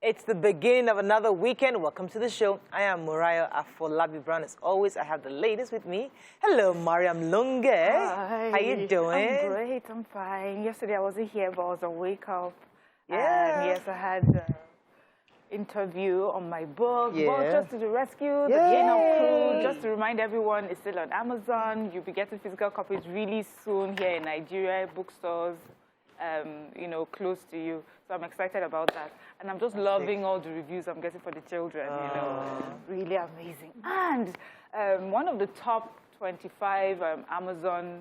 It's the beginning of another weekend. Welcome to the show. I am Morayo Afolabi Brown. As always, I have the ladies with me. Hello, Mariam Lunge. Hi. How you doing? I'm great. I'm fine. Yesterday I wasn't here, but I was on Wake Up. Yeah. And yes, I had an interview on my book. Yeah. Well, just to the rescue, the cleanup crew. Just to remind everyone, it's still on Amazon. You'll be getting physical copies really soon here in Nigeria, bookstores, you know, close to you. So I'm excited about that. And I'm just loving all the reviews I'm getting for the children, you know. Really amazing. And one of the top 25 Amazon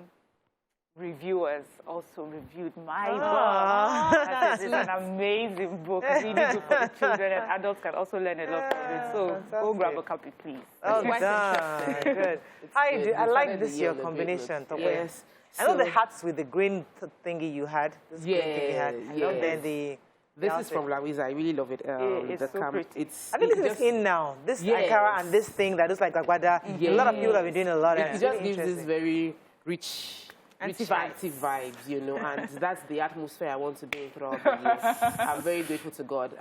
reviewers also reviewed my book. It's an amazing book, really good for the children, and adults can also learn a lot from it. So go grab a copy, please. Oh, good. I like this, your combination. Yes. I know the hats with the green thingy you had. This green thing you had. I love the This is from Louisa. I really love it. It's so pretty. I think this is in now. This Ankara and this thing that looks like Agbada. A lot of people have been doing a lot. It just gives this very rich vibes, you know, and that's the atmosphere I want to be in throughout the year. I'm very grateful to God.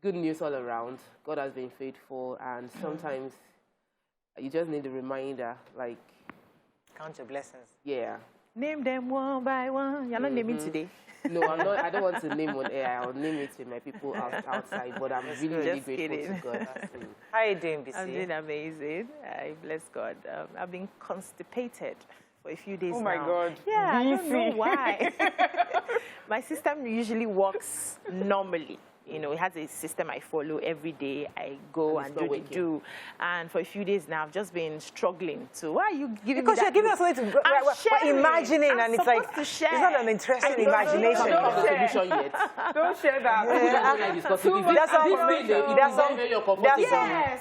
Good news all around. God has been faithful, and sometimes you just need a reminder, like, count your blessings. Yeah. Name them one by one. You're not naming today. No, I'm not. I don't want to name on air. I'll name it to my people outside. But I'm really grateful to God. How are you doing, BC? I'm doing amazing. I bless God. I've been constipated for a few days now. Oh my God. Yeah, I don't know why. My system usually works normally. You know, it has a system I follow every day. I go and do the do. And for a few days now, I've just been struggling to. Why are you giving me that? Because you're giving us something to we're imagining, and it's like, it's not an interesting imagination. Don't have a solution yet. Don't share that. Yes,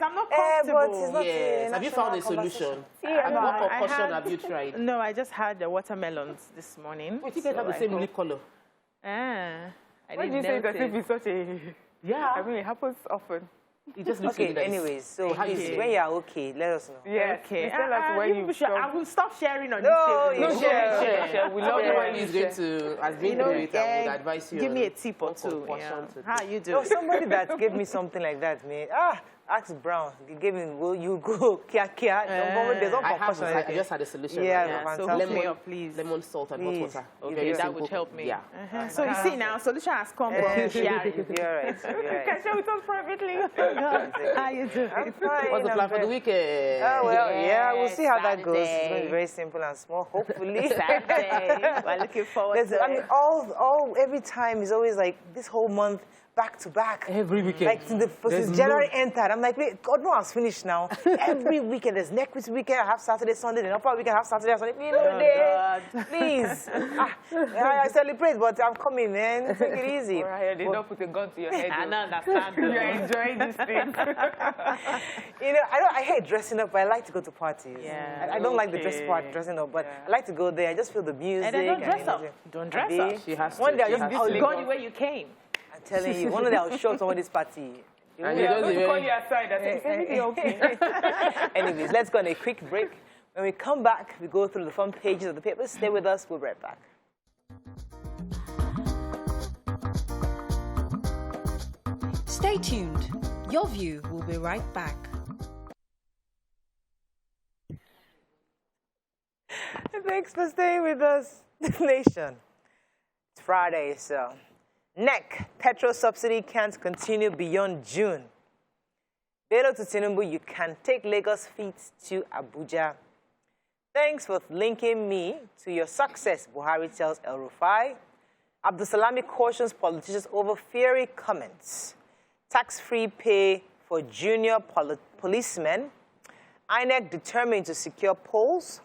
I'm not comfortable. Yes. Have you found a solution? What concoction have you tried? No, I just had the watermelons this morning. Wait, you guys have the same lip color. Why do you say that if it's such a... Yeah. I mean, it happens often. It just looks okay, really nice. anyways, so when you're okay, let us know. Yeah, okay. Tell us when you I will stop sharing on no, this. No, share. We love it when he's going to, as being through it, I would advise you. Give me a tip or two. How you do? Oh, somebody that gave me something like that, man. Ask Brown. He gave me, will you go kia? There's no concussion. I just had a solution. Yeah, so hook me up, please. Lemon, salt, and hot water. Okay, that would help me. Yeah. So you see now, solution has come from sharing. You're right. You can share with us privately. How you doing? I'm fine. What's the plan for the weekend? Oh, well, yeah, we'll see how that goes. Saturday. It's going to be very simple and small, hopefully. Saturday. We're looking forward to it. I mean, every time is always like this whole month, back to back. Every weekend. Like since January entered, I'm like, wait, God, no, I was finished now. Every weekend, there's next weekend, I have Saturday, Sunday, then upper weekend, I have Saturday, Sunday. Please. I celebrate, but I'm coming, man. Take it easy. Right, they don't put a gun to your head. I don't understand. You're enjoying this thing. You know, I hate dressing up, but I like to go to parties. Yeah. I don't like the dressing up, but I like to go there. I just feel the music. And then don't dress up. Don't dress up. She has to. One day I'll Go the way you came. I'm telling you, one day I'll show somebody's party. And you don't call you aside. I think it's everything okay. Anyways, let's go on a quick break. When we come back, we go through the front pages of the papers. Stay with us. We'll be right back. Stay tuned. Your View will be right back. Thanks for staying with us, Nation. It's Friday, so NEC, petrol subsidy can't continue beyond June. Bello to Tinubu, you can take Lagos feet to Abuja. Thanks for linking me to your success, Buhari tells El Rufai. Abdulsalami cautions politicians over fiery comments. Tax-free pay for junior policemen. INEC determined to secure polls.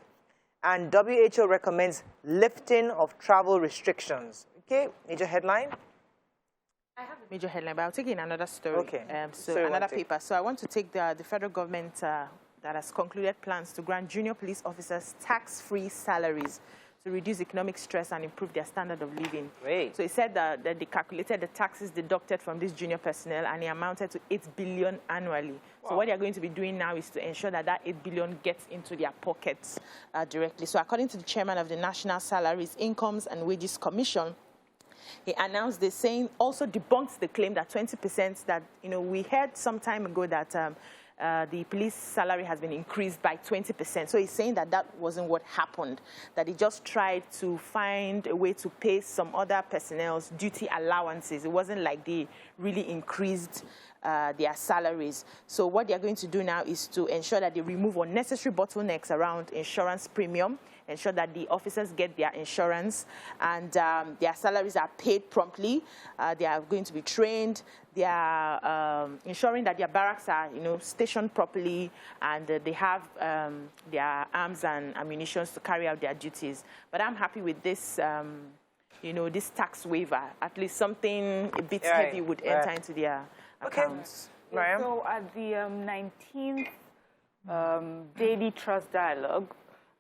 And WHO recommends lifting of travel restrictions. Okay, major headline. I have a major headline, but I'll take it in another story. Okay. Another paper. So I want to take the federal government that has concluded plans to grant junior police officers tax-free salaries to reduce economic stress and improve their standard of living. Great. So it said that they calculated the taxes deducted from these junior personnel, and it amounted to 8 billion annually. Wow. So what they are going to be doing now is to ensure that that 8 billion gets into their pockets directly. So according to the chairman of the National Salaries, Incomes and Wages Commission, he announced this, saying also debunks the claim that 20% that, we heard some time ago that the police salary has been increased by 20%. So he's saying that that wasn't what happened, that he just tried to find a way to pay some other personnel's duty allowances. It wasn't like they really increased their salaries. So what they're going to do now is to ensure that they remove unnecessary bottlenecks around insurance premium, ensure that the officers get their insurance, and their salaries are paid promptly. They are going to be trained. They are ensuring that their barracks are, stationed properly, and they have their arms and ammunition to carry out their duties. But I'm happy with this, this tax waiver. At least something a bit heavy would enter into their accounts. Okay. So at the 19th Daily Trust Dialogue,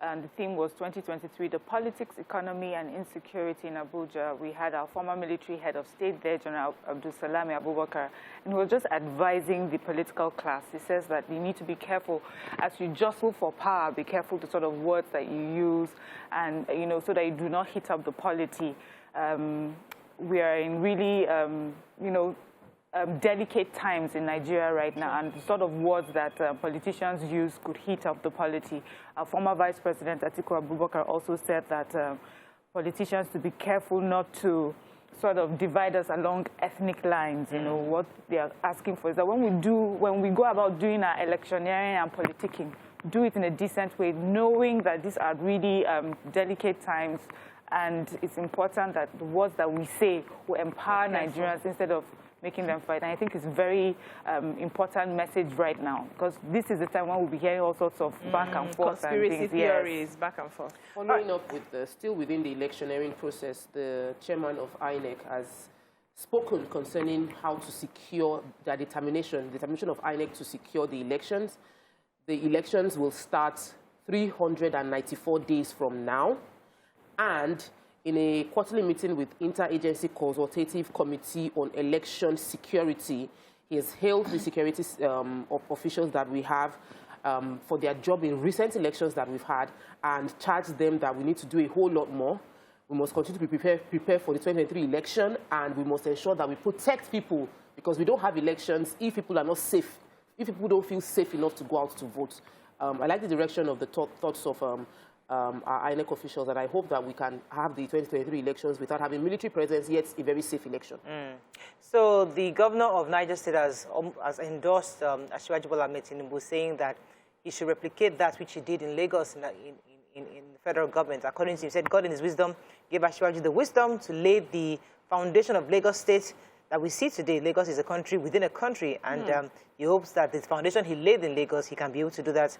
and the theme was 2023, the politics, economy, and insecurity in Abuja. We had our former military head of state there, General Abdulsalami Abubakar, and he was just advising the political class. He says that you need to be careful as you jostle for power, be careful the sort of words that you use, and, so that you do not hit up the polity. We are in really, delicate times in Nigeria right now, and the sort of words that politicians use could heat up the polity. Our former Vice President Atiku Abubakar also said that politicians to be careful not to sort of divide us along ethnic lines. What they are asking for is that when we go about doing our electioneering and politicking, do it in a decent way, knowing that these are really delicate times, and it's important that the words that we say will empower Nigerians instead of making them fight. And I think it's a very important message right now, because this is the time when we'll be hearing all sorts of back and forth conspiracy and things. theories, back and forth. Following up with still within the electioneering process, the chairman of INEC has spoken concerning how to secure the determination of INEC to secure the elections. The elections will start 394 days from now, and in a quarterly meeting with Interagency Consultative Committee on Election Security, he has hailed the security officials that we have for their job in recent elections that we've had, and charged them that we need to do a whole lot more. We must continue to prepare for the 2023 election, and we must ensure that we protect people, because we don't have elections if people are not safe, if people don't feel safe enough to go out to vote. I like the direction of the thoughts of our INEC officials, and I hope that we can have the 2023 elections without having military presence, yet a very safe election. So the governor of Niger State has endorsed Asiwaju Bola Ahmed Tinubu, saying that he should replicate that which he did in Lagos in the federal government. According to him, he said God in his wisdom gave Asiwaju the wisdom to lay the foundation of Lagos State that we see today. Lagos is a country within a country, and he hopes that the foundation he laid in Lagos, he can be able to do that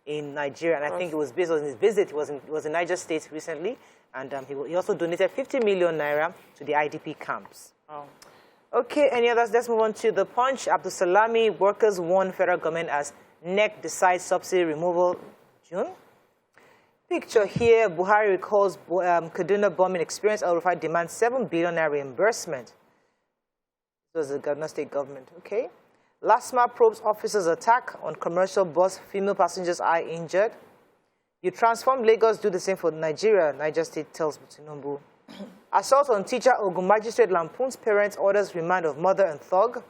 in Nigeria. And I think it was based on his visit. He was in Niger State recently, and he also donated 50 million naira to the IDP camps. Oh. Okay, any others? Let's move on to the Punch. Abdulsalami workers warn federal government as NEC decides subsidy removal June. Picture here, Buhari recalls Kaduna bombing experience. El-Rufai demands 7 billion naira reimbursement. This was the Kaduna state government. Okay. LASMA probes officers' attack on commercial bus. Female passengers are injured. You transform Lagos, do the same for Nigeria, Niger State tells Tinubu. Assault on teacher, Ogun magistrate lampoons parents, orders remand of mother and thug.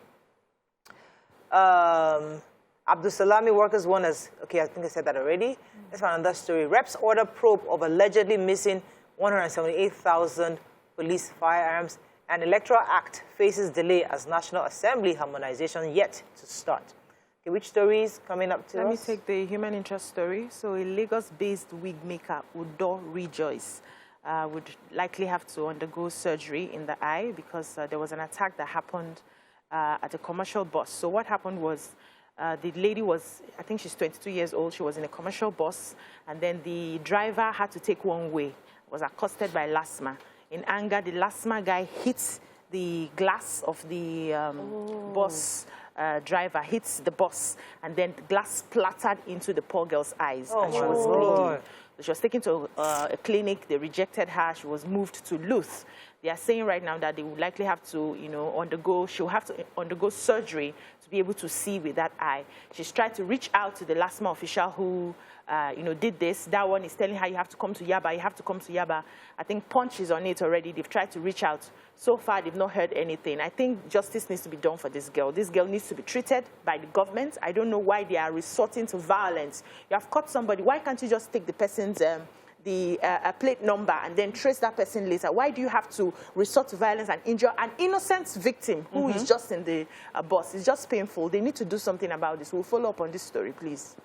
Abdulsalami workers warn as, okay, I think I said that already. Let's find another story. Reps order probe of allegedly missing 178,000 police firearms. An electoral act faces delay as National Assembly harmonization yet to start. Okay, which story is coming up to us? Let me take the human interest story. So a Lagos-based wig maker, Udo Rejoice, would likely have to undergo surgery in the eye because there was an attack that happened at a commercial bus. So what happened was the lady was, I think she's 22 years old. She was in a commercial bus, and then the driver had to take one way, was accosted by LASMA. In anger, the LASMA guy hit the glass of the bus driver, hits the bus, and then the glass splattered into the poor girl's eyes, and she was bleeding. So she was taken to a clinic. They rejected her. She was moved to Luth. They are saying right now that they would likely have to, you know, she'll have to undergo surgery to be able to see with that eye. She's tried to reach out to the LASMA official who, you know, did this. That one is telling her, you have to come to Yaba, you have to come to Yaba. I think Punch is on it already. They've tried to reach out. So far, they've not heard anything. I think justice needs to be done for this girl. This girl needs to be treated by the government. I don't know why they are resorting to violence. You have caught somebody. Why can't you just take the person's plate number and then trace that person later? Why do you have to resort to violence and injure an innocent victim who is just in the bus? It's just painful. They need to do something about this. We'll follow up on this story, please.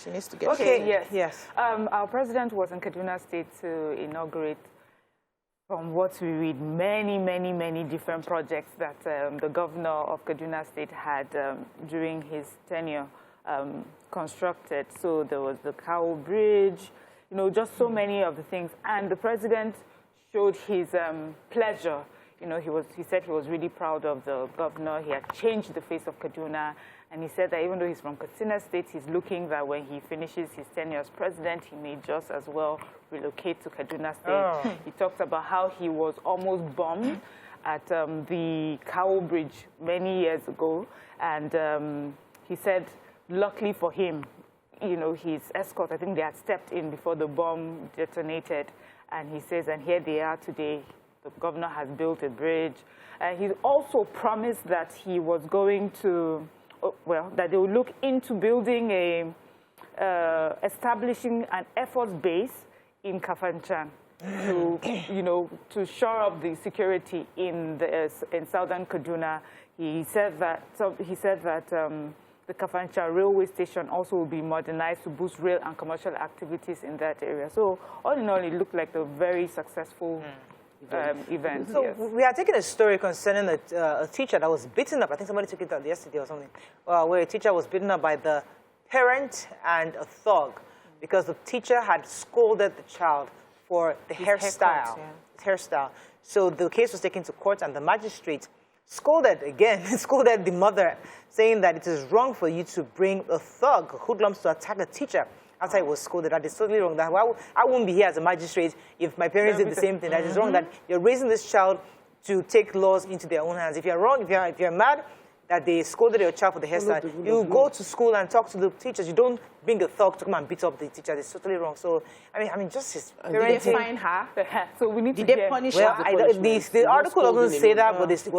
She needs to get... Okay, yes. Yes. Our president was in Kaduna State to inaugurate, from what we read, many different projects that the governor of Kaduna State had during his tenure constructed. So there was the Cow Bridge, you know, just so many of the things. And the president showed his pleasure. You know, he said he was really proud of the governor. He had changed the face of Kaduna. And he said that even though he's from Katsina State, he's looking that when he finishes his tenure as president, he may just as well relocate to Kaduna State. Oh. He talked about how he was almost bombed at the Cow Bridge many years ago. And he said, luckily for him, you know, his escort, I think they had stepped in before the bomb detonated. And he says, and here they are today. The governor has built a bridge. He also promised that he was going to, well, that they would look into building establishing an Air Force base in Kafanchan to, you know, to shore up the security in southern Kaduna. He said that the Kafanchan railway station also will be modernized to boost rail and commercial activities in that area. So all in all, it looked like a very successful event. So yes. we are taking a story concerning a teacher that was beaten up. I think somebody took it out yesterday or something, where a teacher was beaten up by the parent and a thug because the teacher had scolded the child for the hairstyle. Hairstyle. So the case was taken to court, and the magistrate scolded the mother, saying that it is wrong for you to bring a thug, hoodlums, to attack a teacher after he was scolded. That is totally wrong. That I wouldn't be here as a magistrate if my parents did the same thing. That is wrong. That you're raising this child to take laws into their own hands. If you're wrong, if you're mad that they scolded your child for the hairstyle, you go to school and talk to the teachers. You don't bring a thug to come and beat up the teacher. It's totally wrong. So I mean, justice. Did they fine her? So we need did to they punish well, her? The article doesn't say that, but she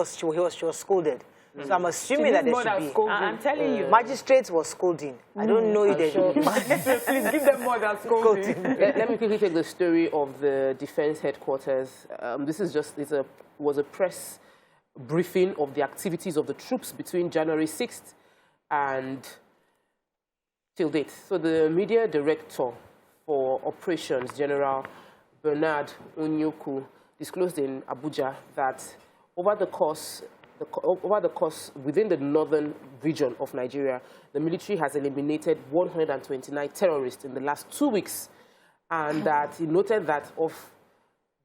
was scolded. So I'm assuming that there should be. I'm telling you. Magistrates was scolding. I don't know if they should. Please give them more than scolding. Let me quickly take the story of the defense headquarters. This is just was a press briefing of the activities of the troops between January 6th and till date. So the media director for operations, General Bernard Onyoku, disclosed in Abuja that over the course within the northern region of Nigeria, the military has eliminated 129 terrorists in the last 2 weeks, and that he noted that of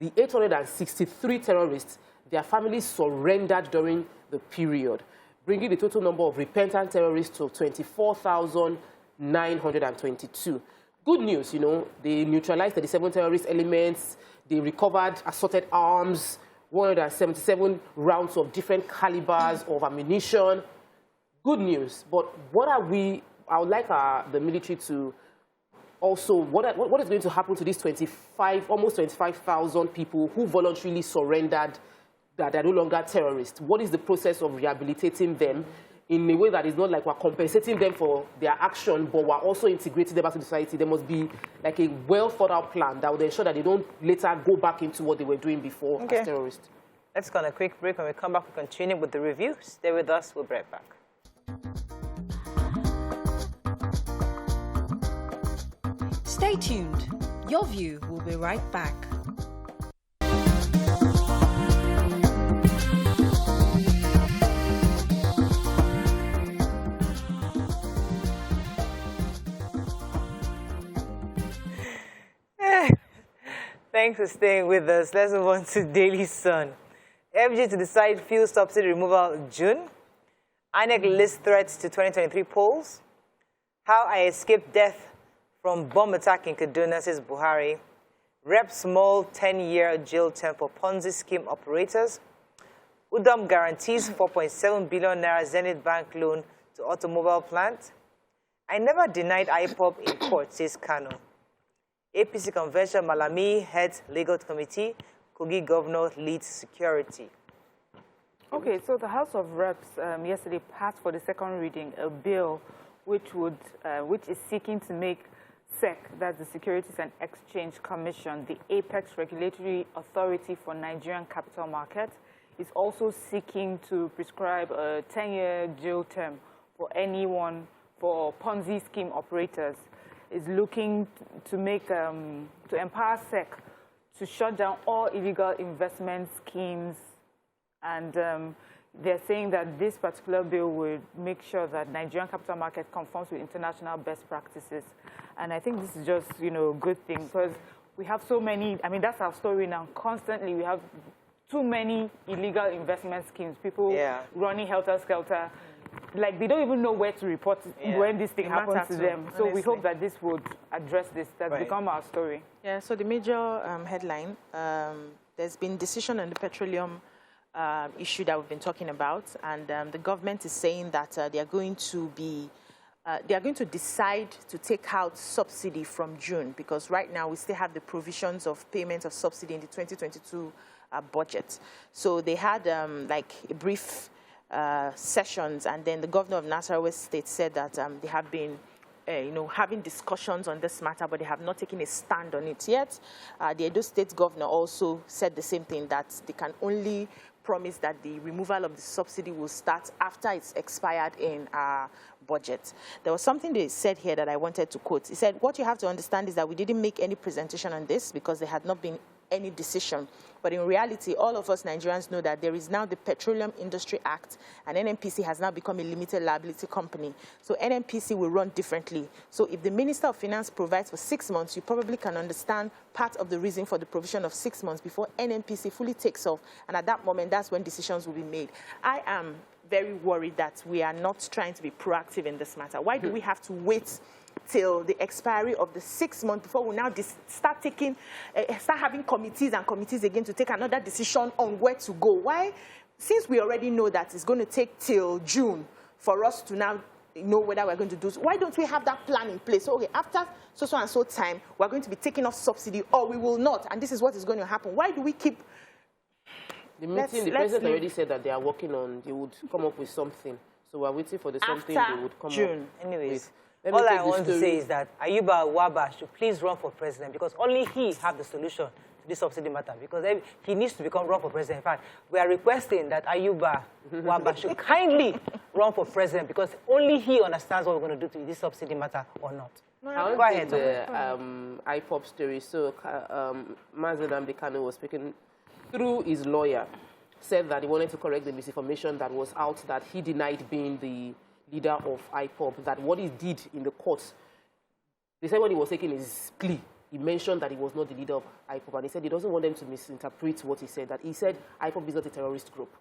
the 863 terrorists, their families surrendered during the period, bringing the total number of repentant terrorists to 24,922. Good news, you know, they neutralized 37 terrorist elements, they recovered assorted arms, 177 rounds of different calibers of ammunition. Good news. But what are we, I would like the military to also, what is going to happen to these almost 25,000 people who voluntarily surrendered, that they're no longer terrorists? What is the process of rehabilitating them in a way that is not like we're compensating them for their action, but we're also integrating them back to society? There must be like a well thought out plan that would ensure that they don't later go back into what they were doing before as terrorists. Let's go on a quick break. When we come back, we'll continue with the review. Stay with us. We'll be right back. Stay tuned. Your view will be right back. Thanks for staying with us. Let's move on to Daily Sun. FG to decide fuel subsidy removal June. INEC lists threats to 2023 polls. How I escaped death from bomb attack in Kaduna, says Buhari. Rep small 10-year jail term for Ponzi scheme operators. Udom guarantees 4.7 billion naira Zenith Bank loan to automobile plant. I never denied IPOB in court, says Kano. APC convention, Malami heads legal committee. Kogi governor leads security. Okay, so the House of Reps yesterday passed for the second reading a bill which is seeking to make SEC, that's the Securities and Exchange Commission, the apex regulatory authority for Nigerian capital market. Is also seeking to prescribe a 10-year jail term for anyone for Ponzi scheme operators. Is looking to make to empower SEC to shut down all illegal investment schemes, and they're saying that this particular bill will make sure that Nigerian capital market conforms with international best practices. And I think this is just, you know, a good thing because we have so many. I mean, that's our story now. Constantly, we have too many illegal investment schemes. People running helter-skelter. Like, they don't even know where to report when this thing happens to them. So we hope that this would address this. That's become our story. Yeah, so the major headline, there's been decision on the petroleum issue that we've been talking about. And the government is saying that they are going to decide to take out subsidy from June, because right now we still have the provisions of payment of subsidy in the 2022 budget. So they had like a brief sessions, and then the governor of Nasarawa State said that they have been having discussions on this matter, but they have not taken a stand on it yet. The Edo State governor also said the same thing, that they can only promise that the removal of the subsidy will start after it's expired in our budget. There was something they said here that I wanted to quote. He said, what you have to understand is that we didn't make any presentation on this because there had not been any decision. But in reality, all of us Nigerians know that there is now the Petroleum Industry Act, and NNPC has now become a limited liability company. So NNPC will run differently. So if the Minister of Finance provides for 6 months, you probably can understand part of the reason for the provision of 6 months before NNPC fully takes off. And at that moment, that's when decisions will be made. I am very worried that we are not trying to be proactive in this matter. Why do we have to wait till the expiry of the 6 months before we now start having committees and committees again to take another decision on where to go? Why? Since we already know that it's going to take till June for us to now know whether we're going to do so, why don't we have that plan in place? So, okay, after so and so time, we're going to be taking off subsidy, or we will not, and this is what is going to happen. Why do we keep... The president already said that they are working on, they would come up with something. So we're waiting for the something they would come June. up Anyways, with. all I want to say is that Ayuba Waba should please run for president, because only he has the solution to this subsidy matter, because he needs to run for president. In fact, we are requesting that Ayuba Waba should kindly run for president, because only he understands what we're going to do to this subsidy matter or not. Go ahead. The IPOB story. So Mazen Kano was speaking through his lawyer, said that he wanted to correct the misinformation that was out, that he denied being the leader of IPOB, that what he did in the courts, they said when he was taking his plea, he mentioned that he was not the leader of IPOB, and he said he doesn't want them to misinterpret what he said, that he said IPOB is not a terrorist group,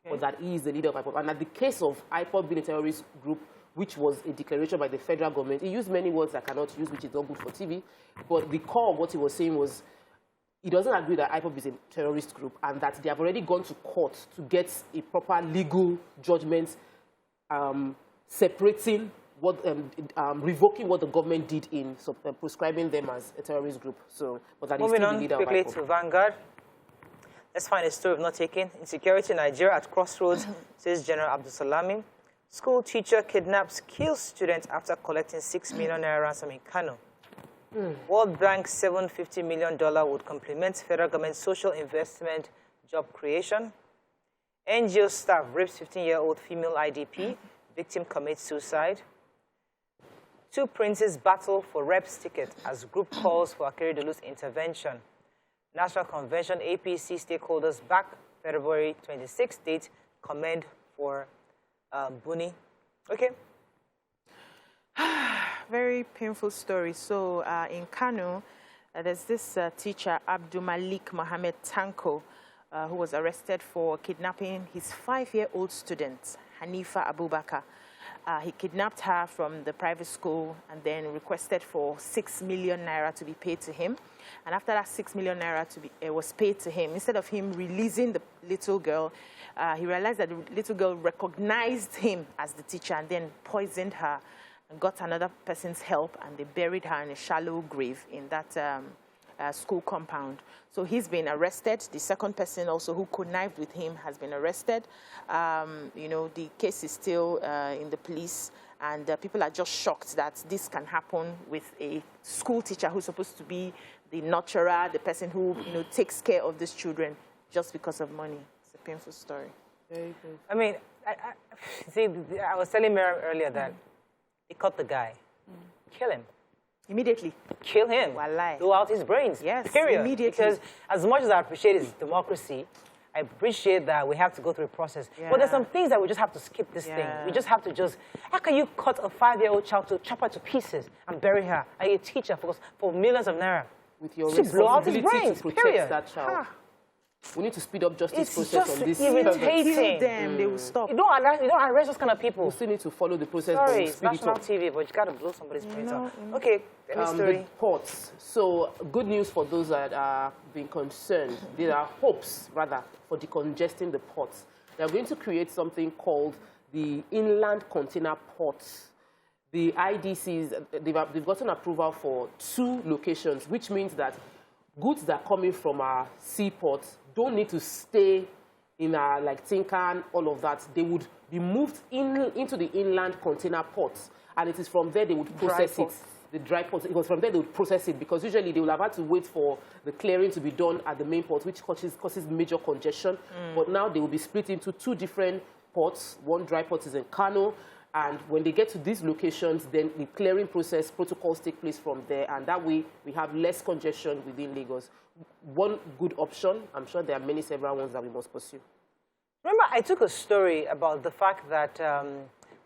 but that he is the leader of IPOB. And at the case of IPOB being a terrorist group, which was a declaration by the federal government, he used many words I cannot use, which is not good for TV, but the core of what he was saying was he doesn't agree that IPOB is a terrorist group, and that they have already gone to court to get a proper legal judgment separating what, revoking what the government did in prescribing them as a terrorist group. So, but that moving is still on the leader quickly of IPOB. to Vanguard. Let's find a story of not taking. Insecurity in Nigeria at crossroads, says General Abdul Salami. School teacher kidnaps, kills student after collecting 6 million naira ransom in Kano. World Bank $750 million would complement federal government social investment job creation. NGO staff rapes 15-year-old female IDP. Victim commits suicide. Two princes battle for reps ticket as group calls for Akeredolu's intervention. National Convention APC stakeholders back February 26th date. Commend for Buni. Okay. Very painful story. So in Kano, there's this teacher, Abdul Malik Mohammed Tanko, who was arrested for kidnapping his 5-year-old student, Hanifa Abubakar. He kidnapped her from the private school and then requested for 6 million naira to be paid to him. And after that 6 million naira was paid to him, instead of him releasing the little girl, he realized that the little girl recognized him as the teacher and then poisoned her and got another person's help, and they buried her in a shallow grave in that school compound. So he's been arrested. The second person also who connived with him has been arrested. You know, the case is still in the police, and people are just shocked that this can happen with a school teacher who's supposed to be the nurturer, the person who, you know, takes care of these children just because of money. It's a painful story. Very good. I mean, see, I was telling Miriam earlier that they caught the guy. Kill him. Immediately. Kill him. Wallahi. Blow out his brains. Yes, period. immediately. Because as much as I appreciate his democracy, I appreciate that we have to go through a process. Yeah. But there's some things that we just have to skip this thing. We just have to how can you cut a 5-year-old child to chop her to pieces and bury her? Are you a teacher for millions of naira? With your To blow out his responsibility brains, to protect period. that child. We need to speed up justice It's process just on this. irritating. Kill them, they will stop. You don't arrest those kind of people. We still need to follow the process. Sorry, but it's speed it national up. TV, but you got to blow somebody's brains out. Okay, The story. ports. So good news for those that are being concerned. There are hopes, rather, for decongesting the ports. They are going to create something called the Inland Container Ports. The IDCs, they've gotten approval for 2 locations, which means that goods that are coming from our seaports don't need to stay in our, like, Tinkan, all of that. They would be moved into the inland container ports, and it is from there they would process it. The dry ports, it was from there they would process it, because usually they will have had to wait for the clearing to be done at the main port, which causes major congestion. But now they will be split into 2 different ports. One dry port is in Kano, and when they get to these locations, then the clearing process protocols take place from there, and that way we have less congestion within Lagos. One good option. I'm sure there are several ones that we must pursue. Remember, I took a story about the fact that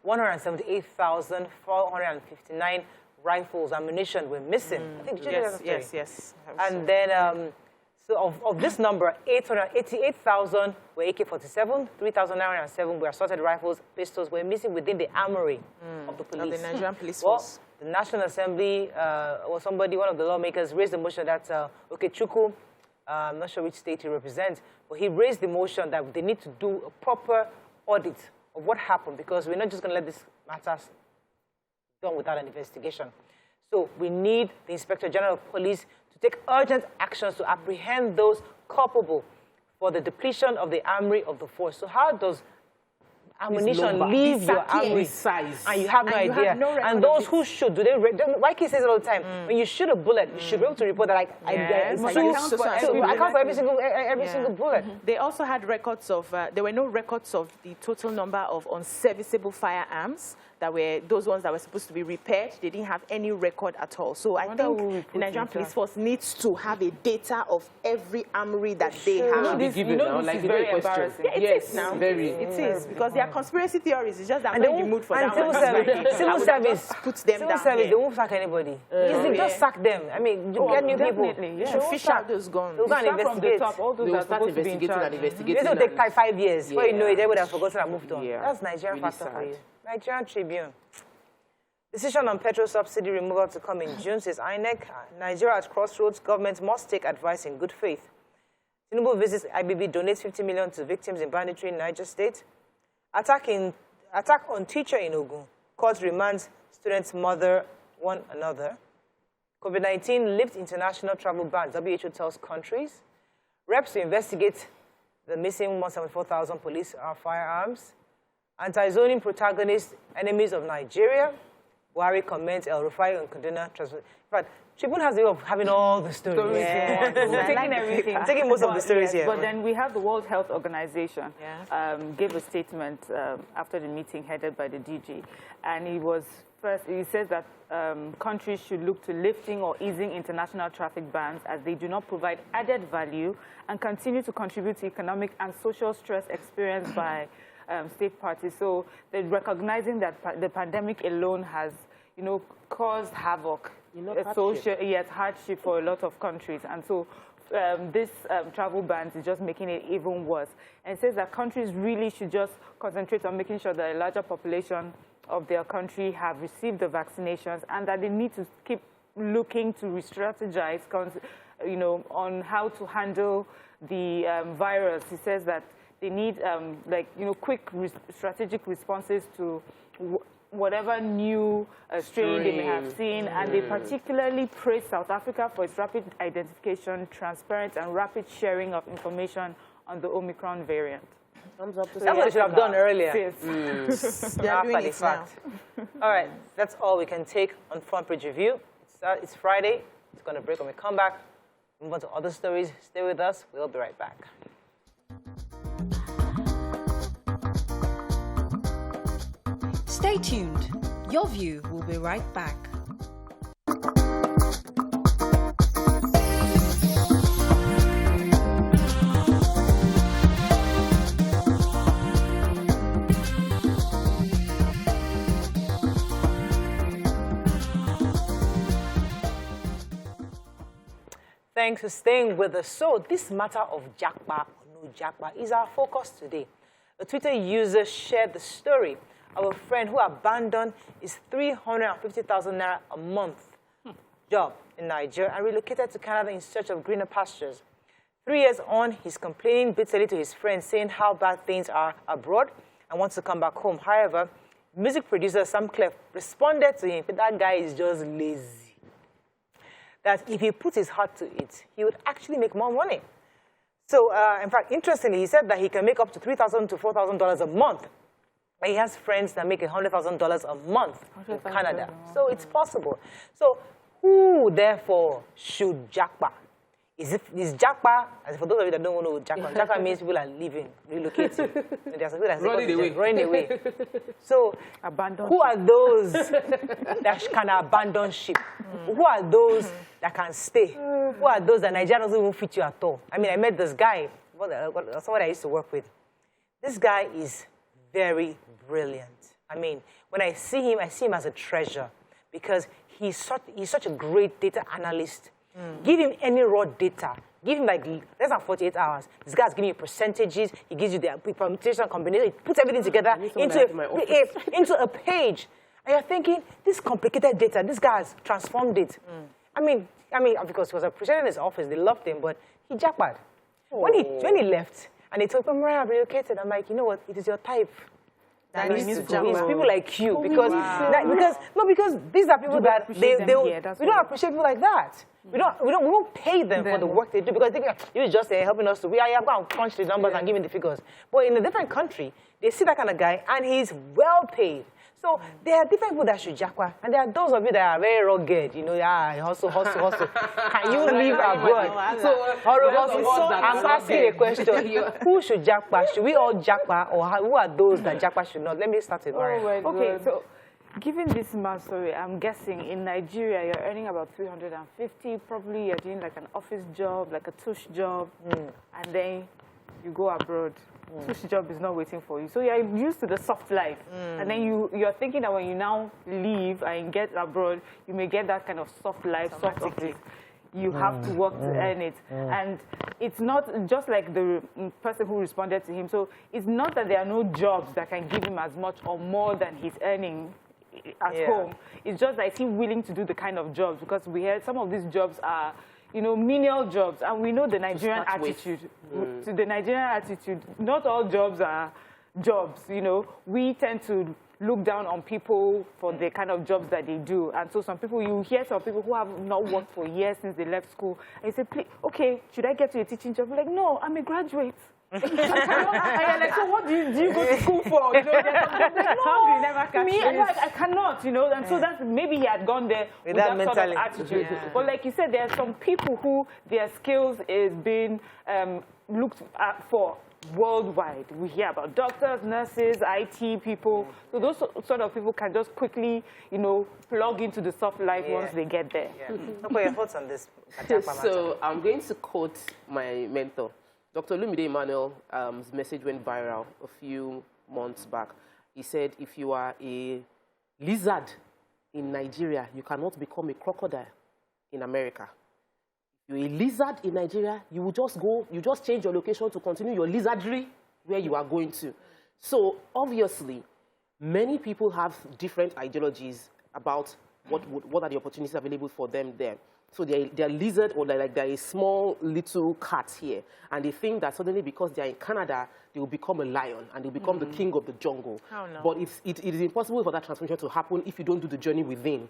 178,459 rifles, ammunition were missing. I think did you hear that story? Yes. And then, so of this number, 888,000 were AK-47, 3,907 were assorted rifles, pistols were missing within the armory of the police. Of the Nigerian police Well, force. the National Assembly, or one of the lawmakers, raised the motion that Okechukwu, I'm not sure which state he represents, but he raised the motion that they need to do a proper audit of what happened, because we're not just going to let this matter done without an investigation. So we need the Inspector General of Police to take urgent actions to apprehend those culpable for the depletion of the armory of the force. So how does ammunition leave your armory size, and you have no idea? And those who shoot, Waiki says it all the time, when you shoot a bullet, you should be able to report that I account for every single bullet. They also had records of, there were no records of the total number of unserviceable firearms that were those ones that were supposed to be repaired. They didn't have any record at all. So I think the Nigerian Police Force needs to have a data of every armory that they have. This is very embarrassing. Yeah, it is now. Very. It is, because they are conspiracy theories. It's just that I'm not in the mood for that. Civil service puts them down. They won't sack anybody. Just sack them. I mean, get new people. You should fish out those guns. They'll go and investigate. All those are start supposed to be in investigating charge. and investigating. This will take 5 years. Before you know it, they would have forgotten and moved on. Yeah. That's Nigerian Really factor sad. for you. Nigerian Tribune. Decision on petrol subsidy removal to come in June, says INEC. Nigeria at crossroads. Government must take advice in good faith. Tinubu visits IBB, donates 50 million to victims in banditry in Niger State. Attack on teacher in Ogun. Court remands students' mother one another. COVID-19 lifts international travel bans. WHO tells countries. Reps to investigate the missing 174,000 police firearms. Anti-zoning protagonists, enemies of Nigeria. Buhari comments El Rufai on container transfer. In fact, Tribune has the way of having all the stories. Yeah. We're taking everything. I'm taking most of the stories here. But then we have the World Health Organization gave a statement after the meeting headed by the DG. And he says that countries should look to lifting or easing international traffic bans as they do not provide added value and continue to contribute to economic and social stress experienced by state parties. So they're recognizing that the pandemic alone has, caused havoc, hardship for a lot of countries. And so this travel bans is just making it even worse. And it says that countries really should just concentrate on making sure that a larger population of their country have received the vaccinations and that they need to keep looking to re-strategize, you know, on how to handle the virus. He says that they need, like, you know, quick strategic responses to whatever new strain they may have seen, and they particularly praise South Africa for its rapid identification, transparent and rapid sharing of information on the Omicron variant. Thumbs up to That's what they should have done earlier. Yes. They are doing it now. All right, that's all we can take on Front Page Review. It's Friday. It's going to break when we come back. Move on to other stories. Stay with us. We'll be right back. Stay tuned. Your View will be right back. Thanks for staying with us. So this matter of Japa or no Japa is our focus today. A Twitter user shared the story of a friend who abandoned his 350,000 naira a month job in Nigeria and relocated to Canada in search of greener pastures. 3 years on, he's complaining bitterly to his friends, saying how bad things are abroad and wants to come back home. However, music producer Sam Clef responded to him, but that guy is just lazy. That if he put his heart to it, he would actually make more money. So, in fact, interestingly, he said that he can make up to $3,000 to $4,000 a month. But he has friends that make $100,000 a month in Canada. So it's possible. So who, therefore, should Japa? Is Japa, as for those of you that don't know Japa, Japa means people are leaving, relocating. There's some people that running away. So who are those that can abandon ship? Who are those that can stay? Who are those that Nigeria doesn't even fit you at all? I mean, I met this guy, someone I used to work with. This guy is very brilliant. I mean, when I see him as a treasure because he's such a great data analyst. Give him any raw data. Give him like less than 48 hours. This guy's giving you percentages. He gives you the permutation combination. He puts everything together into a page. And you're thinking, this complicated data, this guy has transformed it. I mean, because he was appreciated in his office, they loved him, but he jackpot. When he left, and they told him, Morayo, I've relocated, I'm like, you know what, it is your type. It's people like you, because these are people that we don't appreciate people like that. We won't pay them for the work they do because they think you're just helping us to going to punch the numbers and give me the figures. But in a different country, they see that kind of guy and he's well paid. So there are different people that should japa, and there are those of you that are very rugged, you know, hustle. Can you live abroad? So I'm asking a question. Who should japa? Should we all japa, or who are those that japa should not? Let me start with Morayo. Okay, so given this man's story, I'm guessing in Nigeria you're earning about 350. Probably you're doing like an office job, like a tush job, and then you go abroad. Tush job is not waiting for you. So you're used to the soft life. And then you're thinking that when you now leave and get abroad, you may get that kind of soft life, soft office. You have to work to earn it. And it's not just like the person who responded to him. So it's not that there are no jobs that can give him as much or more than he's earning at home. It's just that is he willing to do the kind of jobs? Because we heard some of these jobs are, you know, menial jobs, and we know the Nigerian attitude. To the Nigerian attitude, not all jobs are jobs, you know. We tend to look down on people for the kind of jobs that they do. And so some people, you hear some people who have not worked for years since they left school, and you say, please, okay, should I get to a teaching job? I'm like, no, I'm a graduate. I cannot, and like, so what do you go to school for? You know, like, no, me, I cannot, you know, and so that's, maybe he had gone there with that sort of attitude. But like you said, there are some people who their skills is being looked at for worldwide. We hear about doctors, nurses, IT people. So those sort of people can just quickly, you know, plug into the soft life once they get there. What are your thoughts on this? So I'm going to quote my mentor. Dr. Lumide Emmanuel's message went viral a few months back. He said, if you are a lizard in Nigeria, you cannot become a crocodile in America. If you're a lizard in Nigeria, you just change your location to continue your lizardry where you are going to. So obviously, many people have different ideologies about what are the opportunities available for them there. So they're lizard, or they're a small little cat here, and they think that suddenly because they're in Canada, they will become a lion and they'll become the king of the jungle. Oh, no. But it is impossible for that transformation to happen if you don't do the journey within.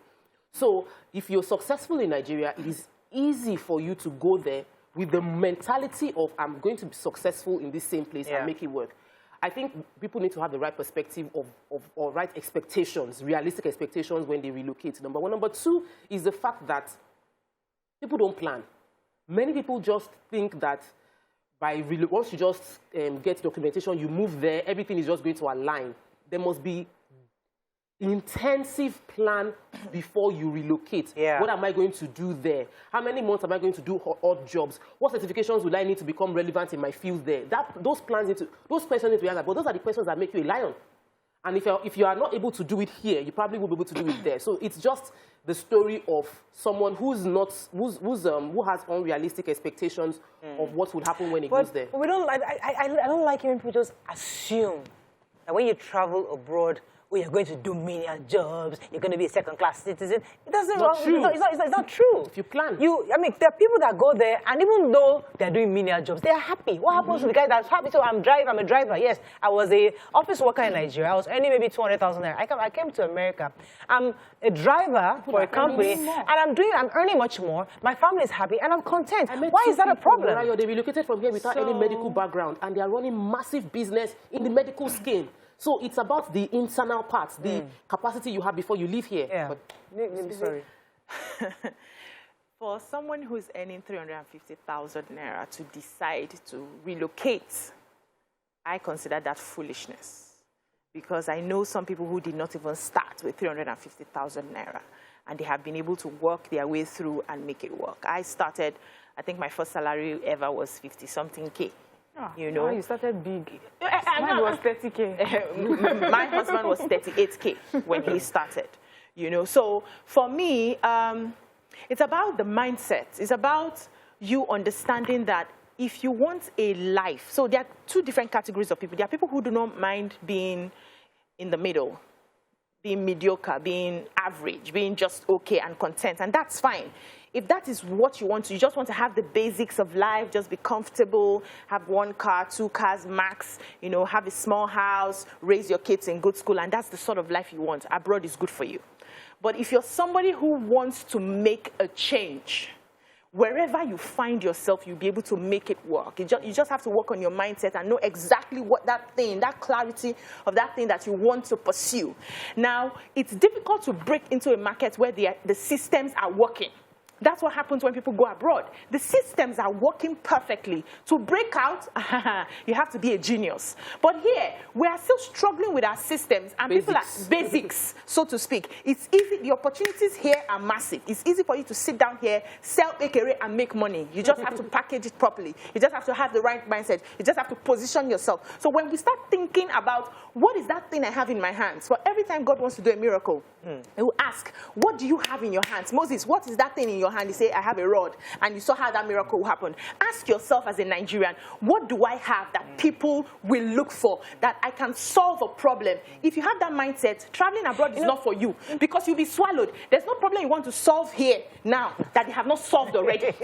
So if you're successful in Nigeria, it is easy for you to go there with the mentality of, I'm going to be successful in this same place and make it work. I think people need to have the right perspective or right expectations, realistic expectations when they relocate, number one. Number two is the fact that people don't plan. Many people just think that once you just get documentation, you move there, everything is just going to align. There must be intensive plan before you relocate. Yeah. What am I going to do there? How many months am I going to do odd jobs? What certifications will I need to become relevant in my field there? Those questions need to be answered. But those are the questions that make you a lion. And if you are not able to do it here, you probably will be able to do it there. So it's just the story of someone who has unrealistic expectations of what will happen when it goes there. But I don't like it when people just assume that when you travel abroad, you're going to do menial jobs, you're going to be a second-class citizen. It doesn't not true. It's not true. If you plan. I mean, there are people that go there, and even though they're doing menial jobs, they're happy. What happens to the guy that's happy? So I'm a driver. Yes, I was an office worker in Nigeria. I was earning maybe 200,000 naira. I came to America. I'm a driver for a company, and I'm earning much more. My family is happy, and I'm content. Why is that a problem? Morayo, they relocated from here without any medical background, and they are running massive business in the medical scheme. So it's about the internal parts, the capacity you have before you leave here. Yeah. But, sorry. For someone who's earning 350,000 naira to decide to relocate, I consider that foolishness. Because I know some people who did not even start with 350,000 naira, and they have been able to work their way through and make it work. I think my first salary ever was 50-something K. Oh, you know, you started big. Mine was 30K. My husband was 38K when he started. You know, so for me, it's about the mindset. It's about you understanding that if you want a life, so there are two different categories of people. There are people who do not mind being in the middle, being mediocre, being average, being just okay and content, and that's fine. If that is what you want to, you just want to have the basics of life, just be comfortable, have 1 car, 2 cars max, you know, have a small house, raise your kids in good school, and that's the sort of life you want. Abroad is good for you. But if you're somebody who wants to make a change, wherever you find yourself, you'll be able to make it work. You just have to work on your mindset and know exactly what that clarity of that thing that you want to pursue. Now, it's difficult to break into a market where the systems are working. That's what happens when people go abroad. The systems are working perfectly. To break out, you have to be a genius. But here, we are still struggling with our systems, and people are basics, so to speak. It's easy. The opportunities here are massive. It's easy for you to sit down here, sell ekere, and make money. You just have to package it properly. You just have to have the right mindset. You just have to position yourself. So when we start thinking about what is that thing I have in my hands, for every time God wants to do a miracle, he will ask, what do you have in your hands? Moses, what is that thing in your hand? You say, I have a rod. And you saw how that miracle happened. Ask yourself as a Nigerian, what do I have that people will look for, that I can solve a problem? If you have that mindset, traveling abroad is not for you, because you'll be swallowed. There's no problem you want to solve here now that they have not solved already.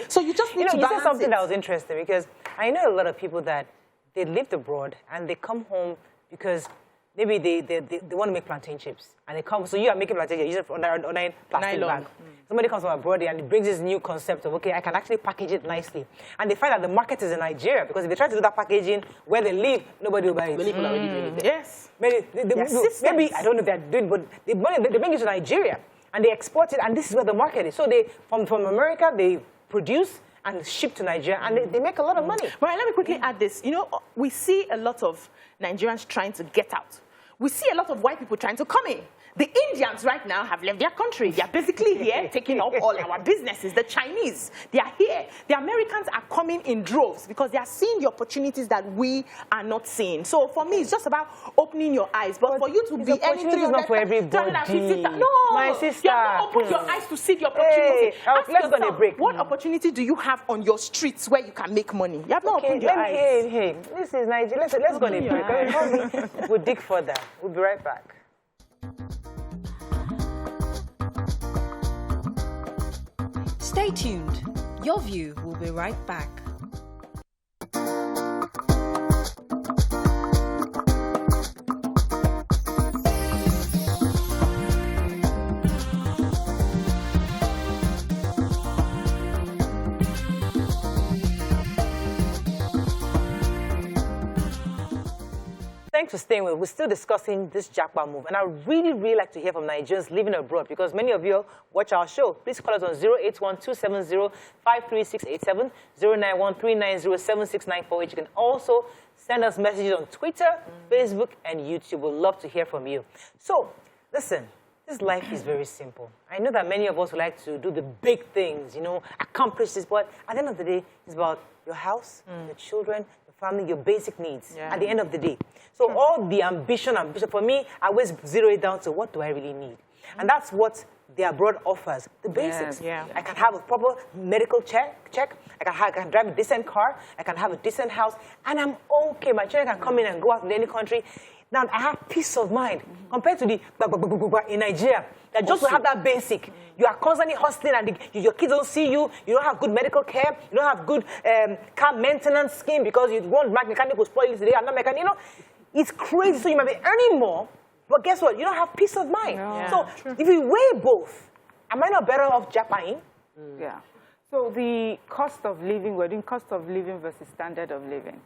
So you just need to balance you said something that was interesting, because I know a lot of people that they lived abroad and they come home because maybe they want to make plantain chips, and they come. So you are making plantain chips, you use it on a plastic bag. Somebody comes from abroad and he brings this new concept of, okay, I can actually package it nicely, and they find that the market is in Nigeria, because if they try to do that packaging where they live, nobody will buy it. Many people are already doing it. Yes. Maybe I don't know if they're doing, but they bring it to Nigeria and they export it, and this is where the market is. So they from America they produce and ship to Nigeria, and they make a lot of money. Well, let me quickly add this. You know, we see a lot of Nigerians trying to get out. We see a lot of white people trying to come in. The Indians right now have left their country. They are basically here taking up all our businesses. The Chinese, they are here. The Americans are coming in droves because they are seeing the opportunities that we are not seeing. So for me, it's just about opening your eyes. But for you to be any not for everybody. No, my sister, you have to open your eyes to see the opportunity. Let's go on a break. What opportunity do you have on your streets where you can make money? You have not opened your eyes. Hey, this is Nigeria. Let's go on a break. We'll dig further. We'll be right back. Stay tuned. Your View will be right back. Thanks for staying with us. We're still discussing this Japa move, and I really like to hear from Nigerians living abroad because many of you watch our show. Please call us on 081-270-53687, 091-390-7694, which you can also send us messages on Twitter, Facebook, and YouTube. We'd love to hear from you. So, listen, this life is very simple. I know that many of us would like to do the big things, you know, accomplish this, but at the end of the day, it's about your house, your children, family, your basic needs at the end of the day. So all the ambition, for me, I always zero it down to what do I really need? And that's what the abroad offers, the basics. I can have a proper medical check. I can drive a decent car. I can have a decent house. And I'm okay. My children can come in and go out in any country. Now, I have peace of mind compared to the in Nigeria. That just to have that basic. You are constantly hustling and your kids don't see you. You don't have good medical care. You don't have good car maintenance scheme because you want mechanic will spoil it today. I'm not mechanic. You know, it's crazy. So you might be earning more, but guess what? You don't have peace of mind. So if you weigh both, am I not better off Japan? Yeah. So the cost of living, we're doing cost of living versus standard of living.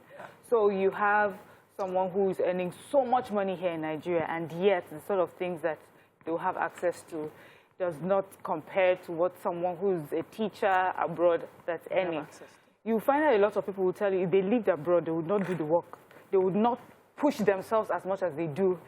So you have someone who is earning so much money here in Nigeria, and yet the sort of things that they'll have access to does not compare to what someone who's a teacher abroad that's earning. You find that a lot of people will tell you if they lived abroad, they would not do the work. They would not push themselves as much as they do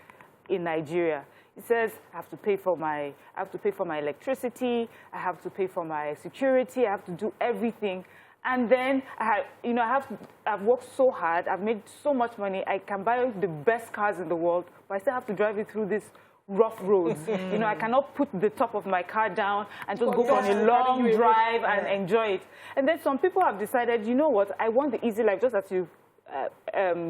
in Nigeria. It says I have to pay for my electricity, I have to pay for my security, I have to do everything. And then I've worked so hard, I've made so much money, I can buy the best cars in the world, but I still have to drive it through this rough roads. You know, I cannot put the top of my car down and just go on a long drive and enjoy it. And then some people have decided, you know what, I want the easy life, just as you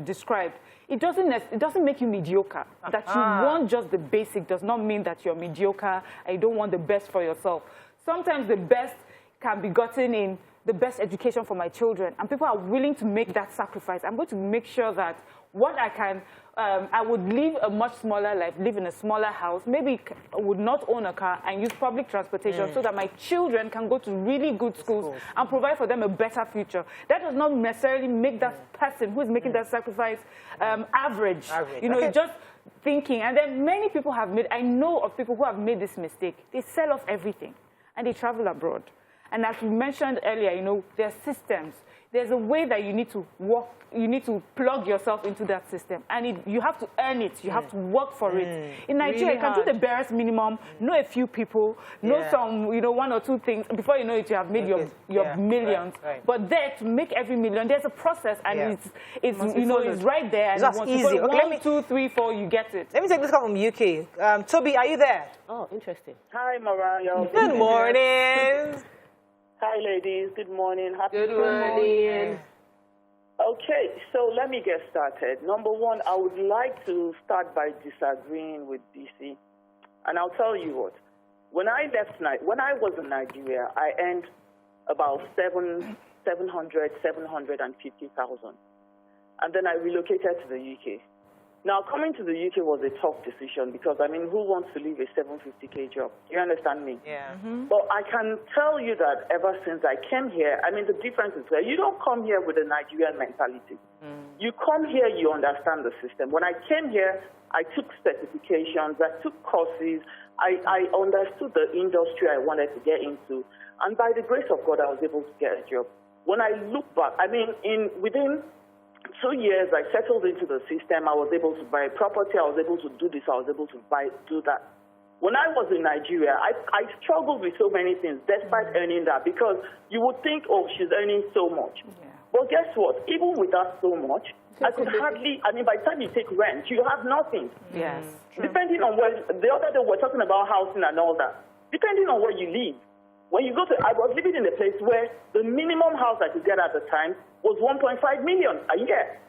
described. It doesn't make you mediocre. That you want just the basic does not mean that you're mediocre and you don't want the best for yourself. Sometimes the best can be gotten in the best education for my children, and people are willing to make that sacrifice. I'm going to make sure that what I can, I would live a much smaller life, live in a smaller house, maybe I would not own a car and use public transportation so that my children can go to really good schools and provide for them a better future. That does not necessarily make that person who is making that sacrifice average. You know, it's just thinking. And then many people have made, I know of people who have made this mistake. They sell off everything and they travel abroad. And as we mentioned earlier, you know, there are systems. There's a way that you need to work, you need to plug yourself into that system. And you have to earn it. You have to work for it. In Nigeria, really you can do the barest minimum, know a few people, know some, you know, one or two things. Before you know it, you have made your millions. But there, to make every million, there's a process. And it's you know, it's right there. And it's easy. Okay, 1, 2, 3, 4, you get it. Let me take this call from UK. Toby, are you there? Oh, interesting. Hi, Morayo. Good morning. Hi, ladies. Good morning. Happy Good morning. Okay, so let me get started. Number one, I would like to start by disagreeing with DC. And I'll tell you what. When I was in Nigeria, I earned about 750,000. And then I relocated to the UK. Now, coming to the UK was a tough decision because, I mean, who wants to leave a 750K job? You understand me? Yeah. But I can tell you that ever since I came here, I mean, the difference is that you don't come here with a Nigerian mentality. You come here, you understand the system. When I came here, I took certifications, I took courses, I understood the industry I wanted to get into. And by the grace of God, I was able to get a job. When I look back, I mean, within 2 years, I settled into the system. I was able to buy property. I was able to do this. I was able to do that. When I was in Nigeria, I struggled with so many things despite earning that because you would think, oh, she's earning so much. But guess what? Even without so much, I could hardly, I mean, by the time you take rent, you have nothing. Yes. Depending on where, the other day we're talking about housing and all that. Depending on where you live. When you go to, I was living in a place where the minimum house I could get at the time was 1.5 million a year.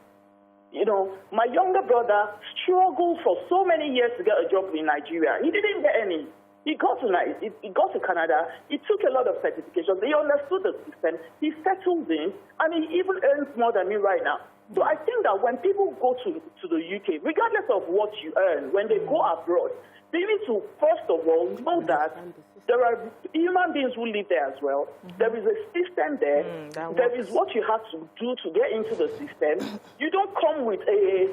You know, my younger brother struggled for so many years to get a job in Nigeria. He didn't get any. He got to Canada. He took a lot of certifications. He understood the system. He settled in, and he even earns more than me right now. So I think that when people go to the UK, regardless of what you earn, when they go abroad, they need to, first of all, know that there are human beings who live there as well. There is a system there. There is what you have to do to get into the system. You don't come with a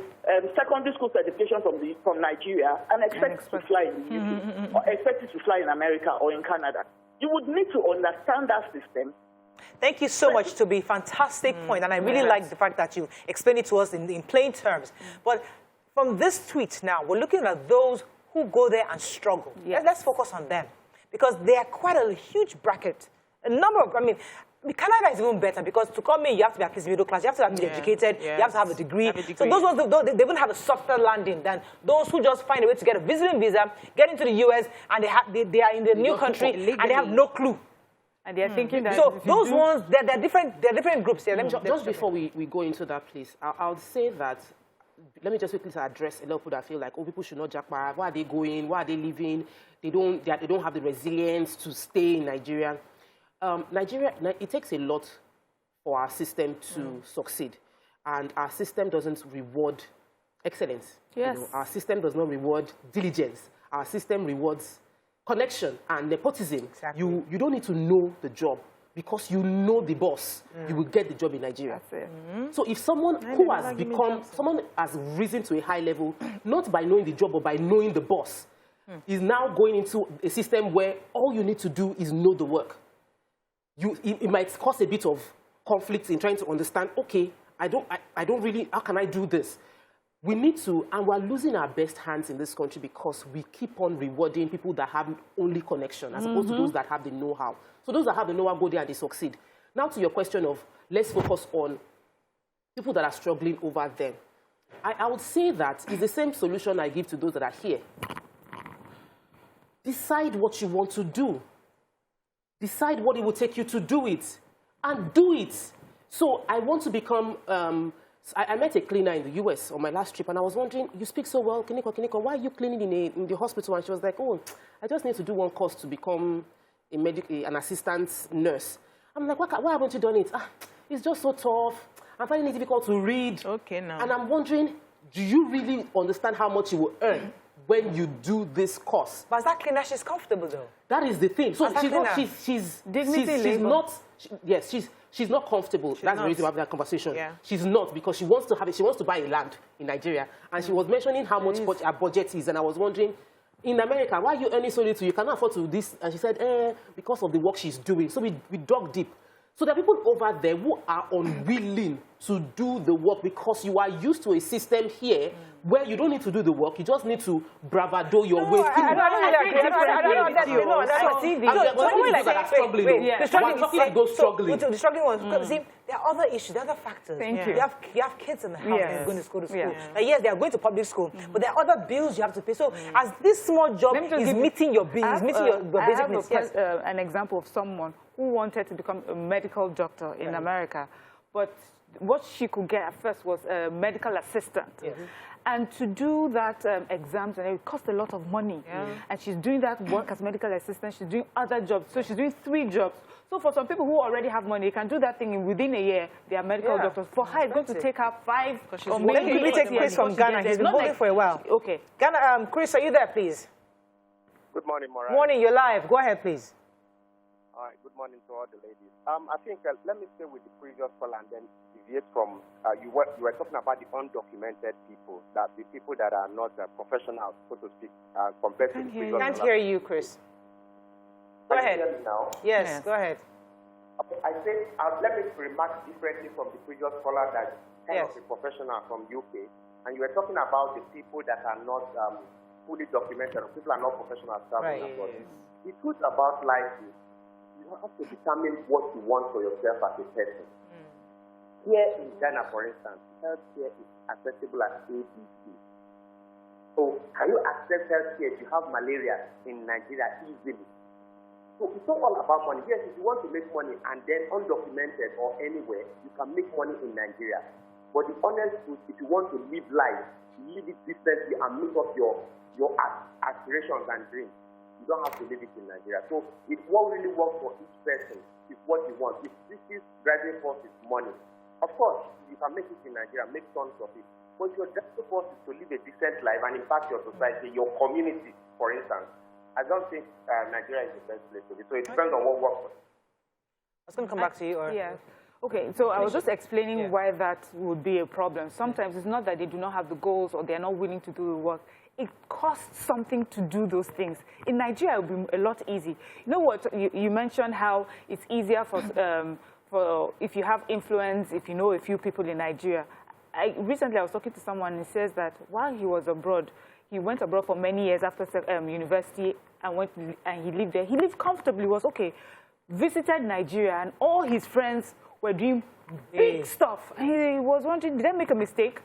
secondary school certification from Nigeria and expect to fly in the UK, or expect it to fly in America or in Canada. You would need to understand that system. Thank you so much, Toby. Fantastic point. And I really like the fact that you explained it to us in plain terms. But from this tweet now, we're looking at those who go there and struggle. Let's focus on them. Because they are quite a huge bracket. A number of, Canada is even better because to come in, you have to be at least middle class, you have to be educated, you have to have a degree. So those ones, they even have a softer landing than those who just find a way to get a visiting visa, get into the US, and they are in the new country, and they have no clue. And they're thinking that... So those ones, they're different groups here. Just before we go into that, please, I'll say that, let me just quickly address a lot of people that feel like, oh, people should not Japa. Where are they going? Where are they living? They don't have the resilience to stay in Nigeria. Nigeria, it takes a lot for our system to succeed. And our system doesn't reward excellence. Yes. You know, our system does not reward diligence. Our system rewards connection and nepotism. Exactly. You don't need to know the job. Because you know the boss, you will get the job in Nigeria. That's it. So if someone who has someone has risen to a high level, not by knowing the job, but by knowing the boss, is now going into a system where all you need to do is know the work. It might cause a bit of conflict in trying to understand, okay, I don't really, how can I do this? We need to, and we're losing our best hands in this country because we keep on rewarding people that have only connection as opposed to those that have the know-how. So those that have the know-how go there and they succeed. Now to your question of, let's focus on people that are struggling over them. I would say that it's the same solution I give to those that are here. Decide what you want to do. Decide what it will take you to do it. And do it. So I want to become... I met a cleaner in the US on my last trip, and I was wondering, you speak so well, Kiniko, why are you cleaning in the hospital? And she was like, oh, I just need to do one course to become an assistant nurse. I'm like, why haven't you done it? It's just so tough. I'm finding it difficult to read. Okay, now. And I'm wondering, do you really understand how much you will earn when you do this course? But that cleaner, she's comfortable, though. That is the thing. So she's not comfortable. That's the reason we have that conversation. Yeah. She's not, because she wants to buy a land in Nigeria. And she was mentioning how much her budget is. And I was wondering, in America, why are you earning so little? You cannot afford to do this. And she said, because of the work she's doing. So we dug deep. So there are people over there who are unwilling to do the work because you are used to a system here where you don't need to do the work. You just need to bravado your way through. I'm talking about those struggling. The struggling ones. See, there are other issues, there are other factors. Thank you. You have kids in the house and going to school. Yes, they are going to public school, but there are other bills you have to pay. So as this small job is meeting your bills, meeting your basic needs. I have an example of someone who wanted to become a medical doctor in America, but what she could get at first was a medical assistant. And to do that exams, and it cost a lot of money. And she's doing that work as medical assistant. She's doing other jobs. So she's doing 3 jobs. So for some people who already have money, they can do that thing within a year. They are medical doctors. For her, it's going to take her 5 or maybe 8 years. Let me take Chris from Ghana. He's been holding for a while. Okay. Ghana, Chris, are you there, please? Good morning, Morayo. Morning, you're live. Go ahead, please. All right, good morning to all the ladies. I think, let me stay with the previous call and then deviate from, you were talking about the undocumented people, that the people that are not professionals, so to speak, compared to the previous. Can't hear you, Chris. Go ahead. Can you hear me now? Yes, go ahead. Okay, I said, let me remark differently from the previous caller that kind of a professional from UK, and you were talking about the people that are not fully documented, or people are not professionals traveling abroad. The truth about life is, you have to determine what you want for yourself as a person. Here in Ghana, for instance, healthcare is accessible as ABC. So can you access healthcare if you have malaria in Nigeria easily? So it's not all about money. Yes, if you want to make money and then undocumented or anywhere, you can make money in Nigeria. But the honest truth, if you want to live life, live it decently and meet up your aspirations and dreams, you don't have to live it in Nigeria. So if what really works for each person is what you want, if this is driving force is money, of course, you can make it in Nigeria, make tons of it. But your driving force is to live a decent life and impact your society, your community, for instance. I don't think Nigeria is the best place to be. So it depends on what works for you. I was going to come back to you. Or... Yeah. Okay, so I was just explaining why that would be a problem. Sometimes it's not that they do not have the goals or they're not willing to do the work. It costs something to do those things. In Nigeria, it would be a lot easy. You know what? You mentioned how it's easier for if you have influence, if you know a few people in Nigeria. Recently, I was talking to someone and he says that while he was abroad, he went abroad for many years after university and he lived there. He lived comfortably, was okay. Visited Nigeria and all his friends were doing big stuff. And he was wondering, did I make a mistake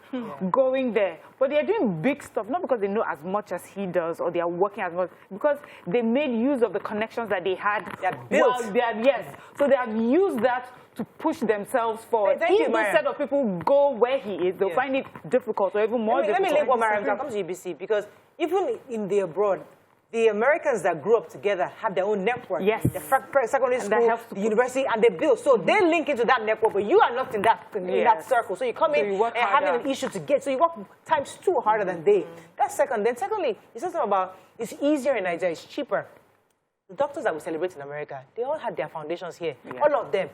going there? But they're doing big stuff, not because they know as much as he does or they are working as much, because they made use of the connections that they had. So they have used that to push themselves forward. If this set of people go where he is, they'll find it difficult or even more difficult. Let me link what Mariam said. Come to UBC, because even in the abroad, the Americans that grew up together have their own network. Yes. The secondary school, the university, and they build. So they link into that network, but you are not in that circle. So you come in and having an issue to get. So you work times 2 harder than they. That's second. Then secondly, it's something about it's easier in Nigeria. It's cheaper. The doctors that we celebrate in America, they all had their foundations here. Yeah. All of them.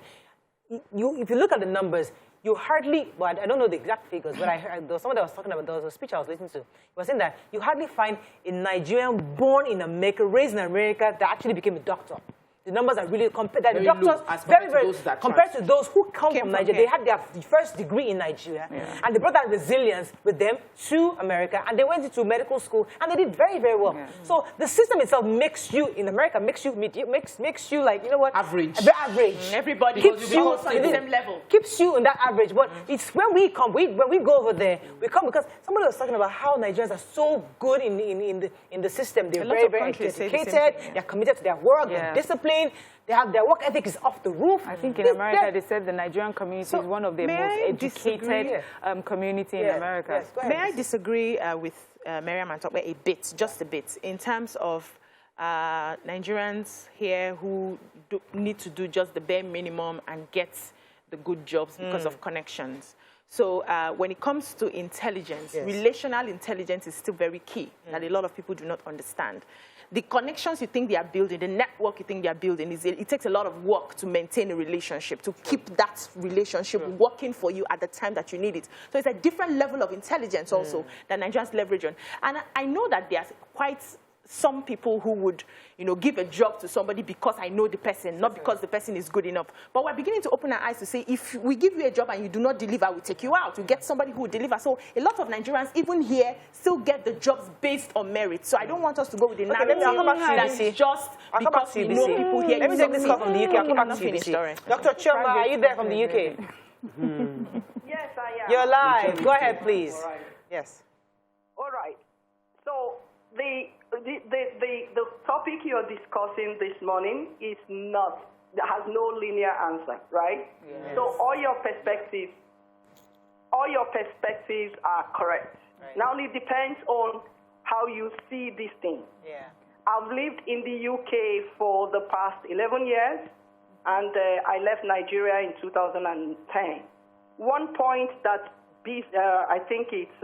If you look at the numbers, you hardly, well, I don't know the exact figures, but I heard, there was someone that was talking about, there was a speech I was listening to. He was saying that you hardly find a Nigerian born in America, raised in America, that actually became a doctor. The numbers are really, the doctors, very, compared to those who come from Nigeria. They had their first degree in Nigeria, and they brought that resilience with them to America, and they went into medical school, and they did very, very well. Yeah. So the system itself makes you, in America, makes you like, you know what? Average. Average. Everybody keeps you on the same level. Keeps you in that average. But it's when we come, when we go over there, we come because somebody was talking about how Nigerians are so good in the system. They're very, very educated. They're committed to their work. They're disciplined. Their work ethic is off the roof. I think in America they said the Nigerian community is one of the most educated community in America. Yes, may I disagree with Mariam and talk about just a bit, in terms of Nigerians here who need to do just the bare minimum and get the good jobs because of connections. So when it comes to intelligence, relational intelligence is still very key that a lot of people do not understand. The connections you think they are building, the network you think they are building, it takes a lot of work to maintain a relationship, to keep that relationship working for you at the time that you need it. So it's a different level of intelligence also that Nigerians leverage on. And I know that there's quite some people who would, give a job to somebody because I know the person, not because the person is good enough. But we're beginning to open our eyes to say, if we give you a job and you do not deliver, we'll take you out. We get somebody who will deliver. So a lot of Nigerians, even here, still get the jobs based on merit. So I don't want us to go with the narrative that just because we know people here. Let me take this call from the UK. I'll come back to UBC. Dr. Choma, are you there from the UK? Yes, I am. You're live. Go ahead, please. All right. Yes. All right. So the topic you're discussing this morning has no linear answer, right? Yes. So all your perspectives are correct. Right. Now it depends on how you see this thing. Yeah. I've lived in the UK for the past 11 years, and I left Nigeria in 2010. One point that I think it's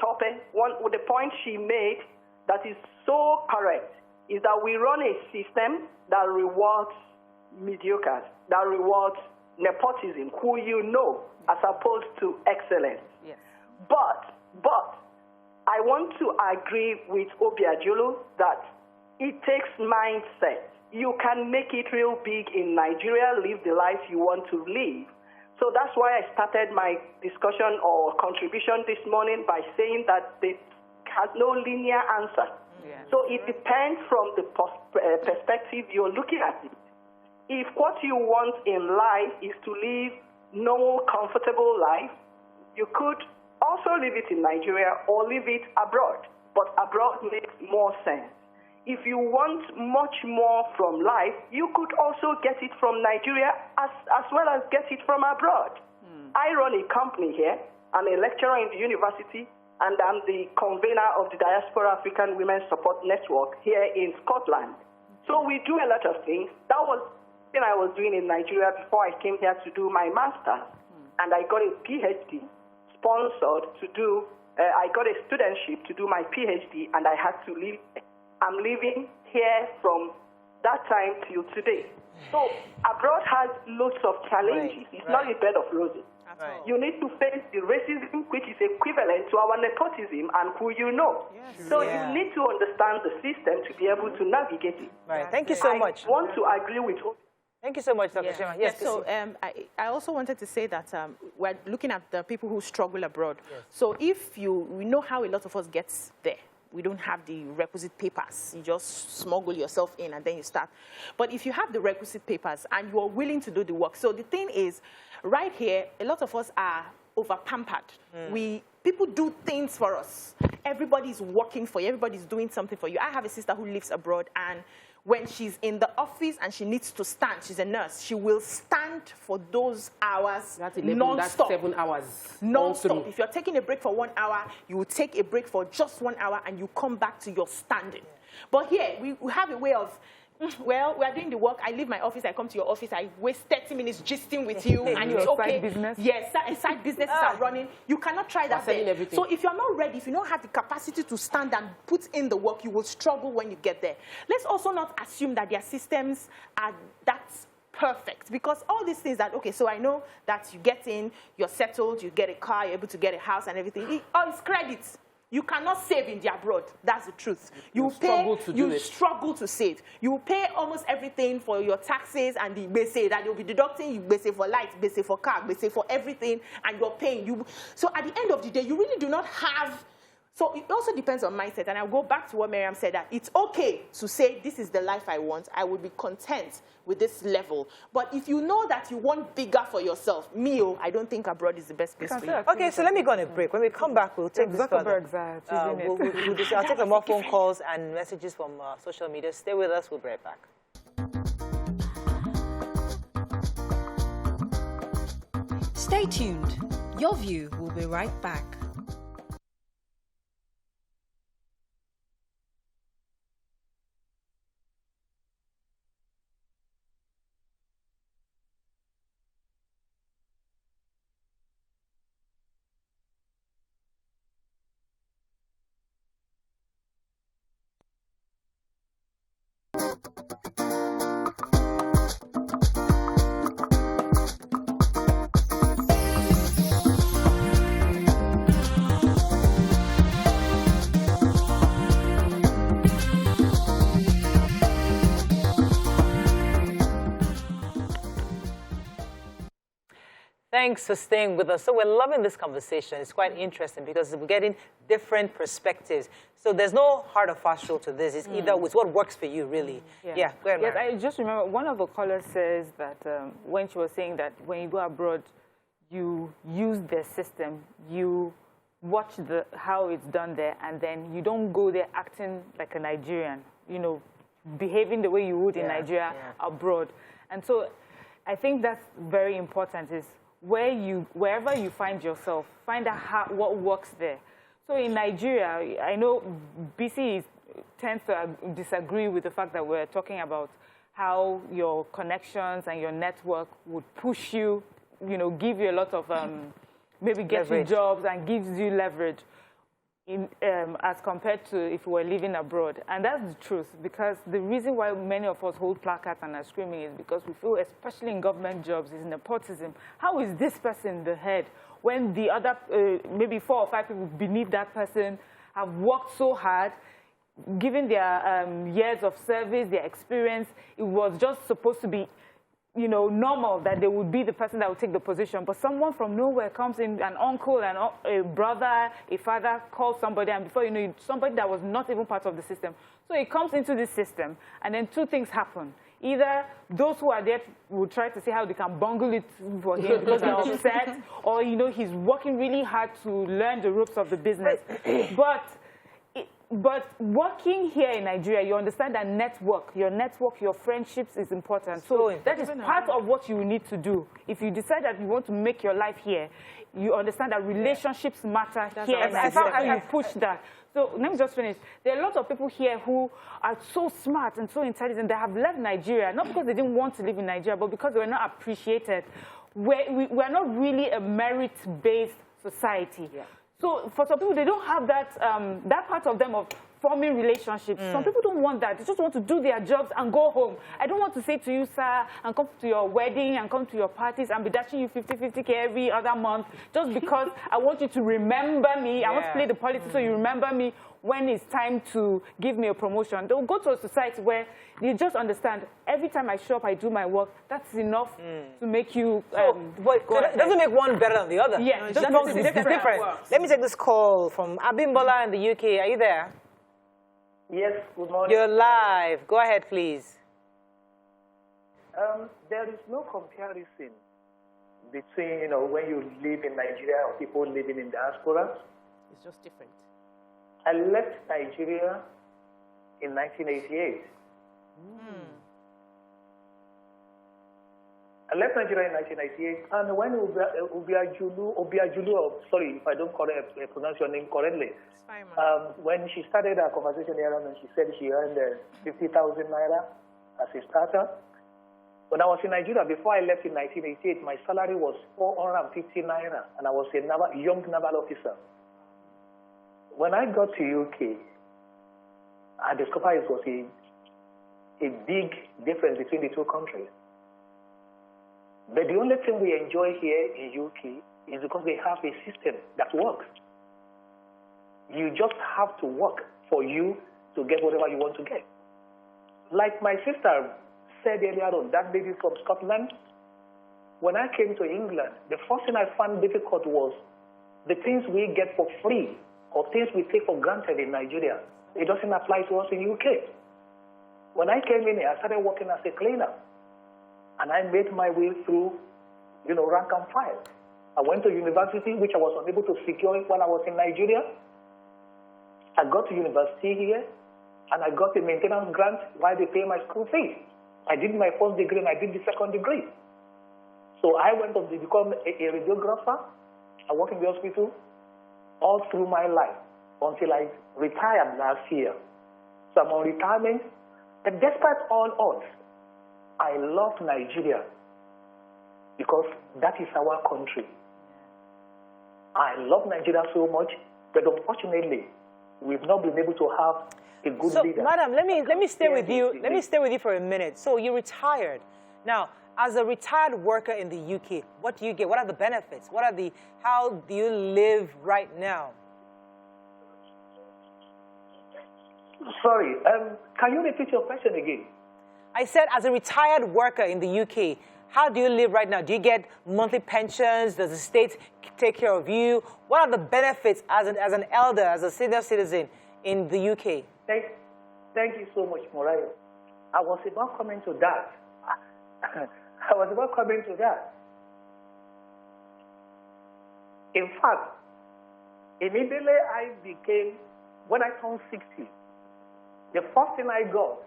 Tope, the point she made that is so correct is that we run a system that rewards mediocres, that rewards nepotism, who as opposed to excellence. Yes. But I want to agree with Obiajulu that it takes mindset. You can make it real big in Nigeria, live the life you want to live. So that's why I started my discussion or contribution this morning by saying that it has no linear answer. Yeah. So it depends from the perspective you're looking at it. If what you want in life is to live normal, comfortable life, you could also live it in Nigeria or live it abroad. But abroad makes more sense. If you want much more from life, you could also get it from Nigeria as well as get it from abroad. I run a company here. I'm a lecturer in the university, and I'm the convener of the Diaspora African Women's Support Network here in Scotland. So we do a lot of things. That was thing I was doing in Nigeria before I came here to do my master's. And I got a PhD sponsored to do, I got a studentship to do my PhD, and I had to leave. I'm living here from that time till today. So abroad has lots of challenges. It's not a bed of roses. You need to face the racism, which is equivalent to our nepotism and who you know. So you need to understand the system to be able to navigate it. Right. Thank you so much. I want to agree with you. Thank you so much, Dr. Shema. Yes, so I also wanted to say that we're looking at the people who struggle abroad. So if we know how a lot of us get there. We don't have the requisite papers. You just smuggle yourself in and then you start. But if you have the requisite papers and you are willing to do the work. So the thing is, right here, a lot of us are over-pampered. People do things for us. Everybody's working for you. Everybody's doing something for you. I have a sister who lives abroad, and when she's in the office and she needs to stand, she's a nurse, she will stand for those hours non-stop. That's 7 hours. Non-stop. If you're taking a break for 1 hour, you will take a break for just 1 hour and you come back to your standing. But here, we have a way of, well, we are doing the work. I leave my office, I come to your office, I waste 30 minutes gisting with you, and it's okay. Side business? Yes, side businesses are running. You cannot try that there. So if you're not ready, if you don't have the capacity to stand and put in the work, you will struggle when you get there. Let's also not assume that their systems are that's perfect, because all these things that, okay, so I know that you get in, you're settled, you get a car, you're able to get a house and everything. It's credits. You cannot save in the abroad. That's the truth. You struggle to save. You pay almost everything for your taxes and the bese that you'll be deducting. You bese for light, bese for car, bese for everything, and you're paying. So at the end of the day, you really do not have. So it also depends on mindset. And I'll go back to what Miriam said, that it's okay to say, this is the life I want. I will be content with this level. But if you know that you want bigger for yourself, I don't think abroad is the best place for you. Okay, so let me go on a break. When we come back, we'll take this further. I'll take some more phone calls and messages from social media. Stay with us. We'll be right back. Stay tuned. Your View will be right back. Thanks for staying with us. So we're loving this conversation. It's quite interesting because we're getting different perspectives. So there's no hard or fast rule to this. It's either it's what works for you, really. Yeah, go ahead, Yes, I just remember one of the callers says that when she was saying that when you go abroad, you use their system, you watch how it's done there, and then you don't go there acting like a Nigerian, behaving the way you would in Nigeria abroad. And so I think that's very important, is wherever you find yourself, find out what works there. So in Nigeria, I know BC tends to disagree with the fact that we're talking about how your connections and your network would push you, give you a lot of, maybe get you jobs and gives you leverage as compared to if we were living abroad. And that's the truth, because the reason why many of us hold placards and are screaming is because we feel, especially in government jobs, is nepotism. How is this person the head when the other, maybe 4 or 5 people beneath that person have worked so hard, given their years of service, their experience? It was just supposed to be normal that they would be the person that would take the position. But someone from nowhere comes in, an uncle, a brother, a father, calls somebody, and before you know it, somebody that was not even part of the system. So it comes into this system, and then 2 things happen. Either those who are there will try to see how they can bungle it for him because they're upset, or, he's working really hard to learn the ropes of the business. But But working here in Nigeria, you understand that your network, your friendships is important. So that is part of what you need to do. If you decide that you want to make your life here, you understand that relationships matter here in Nigeria. How you push that. So let me just finish. There are a lot of people here who are so smart and so intelligent. They have left Nigeria, not because they didn't want to live in Nigeria, but because they were not appreciated. We are not really a merit-based society. Yeah. So for some people, they don't have that, that part of them of forming relationships. Some people don't want that. They just want to do their jobs and go home. I don't want to say to you, sir, and come to your wedding and come to your parties and be dashing you 50-50K every other month just because I want you to remember me. I want to play the politics so you remember me when it's time to give me a promotion. They'll go to a society where you just understand, every time I show up, I do my work, that's enough to make you it doesn't make one better than the other. Yeah, it's different. Let me take this call from Abimbola in the UK. Are you there? Yes, good morning. You're live. Go ahead, please. There is no comparison between, when you live in Nigeria or people living in diaspora. It's just different. I left Nigeria in 1988. I left Nigeria in 1998, and when Obiajulu, sorry if I don't pronounce your name correctly, when she started our conversation here, and she said she earned 50,000 naira as a starter. When I was in Nigeria, before I left in 1988, my salary was 450 naira, and I was a young naval officer. When I got to UK, I discovered it was a big difference between the two countries. But the only thing we enjoy here in UK is because they have a system that works. You just have to work for you to get whatever you want to get. Like my sister said earlier on, that lady from Scotland, when I came to England, the first thing I found difficult was the things we get for free or things we take for granted in Nigeria. It doesn't apply to us in UK. When I came in here, I started working as a cleaner. And I made my way through, rank and file. I went to university, which I was unable to secure while I was in Nigeria. I got to university here, and I got a maintenance grant while they pay my school fees. I did my first degree, and I did the second degree. So I went on to become a radiographer. I worked in the hospital all through my life until I retired last year. So I'm on retirement, but despite all odds, I love Nigeria because that is our country. I love Nigeria so much, but unfortunately, we've not been able to have a good leader. So, madam, let me stay with you. Let me stay with you for a minute. So you retired. Now, as a retired worker in the UK, what do you get? What are the benefits? How do you live right now? Sorry, can you repeat your question again? I said, as a retired worker in the UK, how do you live right now? Do you get monthly pensions? Does the state take care of you? What are the benefits as an elder, as a senior citizen in the UK? Thank you so much, Morayo. I was about coming to that. In fact, immediately when I turned 60, the first thing I got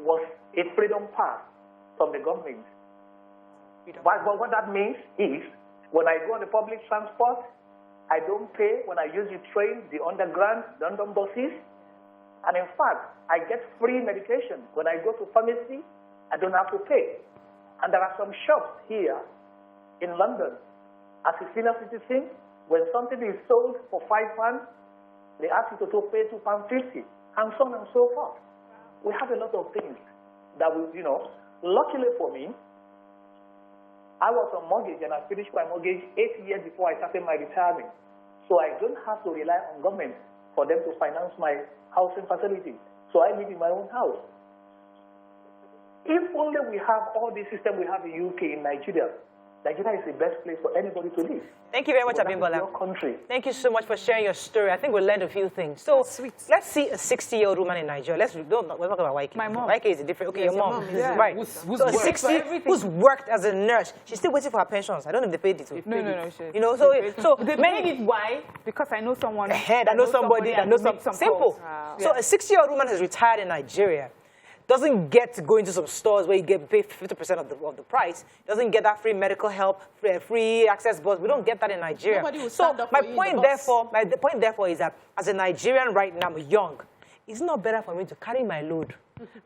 was a freedom pass from the government. What that means is, when I go on the public transport, I don't pay when I use the train, the underground, London buses. And in fact, I get free medication. When I go to pharmacy, I don't have to pay. And there are some shops here in London. As a senior citizen, when something is sold for £5, they ask you to pay £2.50, and so on and so forth. We have a lot of things that luckily for me, I was on mortgage and I finished my mortgage 8 years before I started my retirement. So I don't have to rely on government for them to finance my housing facilities. So I live in my own house. If only we have all the system we have in UK, in Nigeria, Nigeria is the best place for anybody to live. Thank you very much, But Abimbola. Your country. Thank you so much for sharing your story. I think we learned a few things. So let's see a 60-year-old woman in Nigeria. We're talking about YK. My mom. YK is different. Okay, Yes, your mom. yeah. Right. Who's So a worked 60 who's worked as a nurse. She's still waiting for her pensions. I don't know if they paid it. No. You know, so They made it. Why? Because I know someone. I know somebody. I know some simple. So a 60-year-old woman has retired in Nigeria. Doesn't get to go into some stores where you get paid 50% of the price. Doesn't get that free medical help, free access bus. We don't get that in Nigeria. Nobody will So stand up for you in the the point therefore is that as a Nigerian right now, I'm young. It's not better for me to carry my load.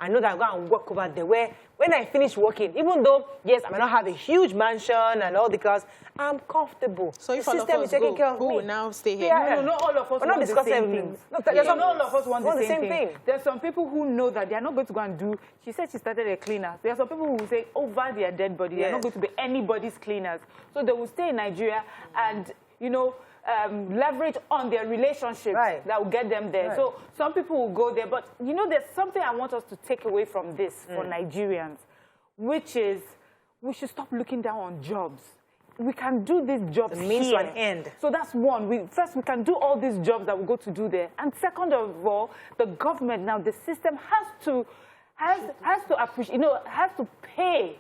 I know that I'm going to work over there where when I finish working, even though, yes, I may not have a huge mansion and all the cars, I'm comfortable. So if the all of system us is taking go, care of who me. will now stay here? Yeah. No, not all of us We're not want the discussing same things. there's Not all of us want the same thing. thing. There's some people who know that they are not going to go and do. She said she started a cleaner. There are some people who will say over their dead body, they're not going to be anybody's cleaners. So they will stay in Nigeria and, you know, leverage on their relationship that will get them there. So some people will go there. But, you know, there's something I want us to take away from this for Nigerians, which is we should stop looking down on jobs. We can do these jobs The means here. to an end. So that's one. First, we can do all these jobs that we go to do there. And second of all, the government now, the system has to appreciate, you know, has to pay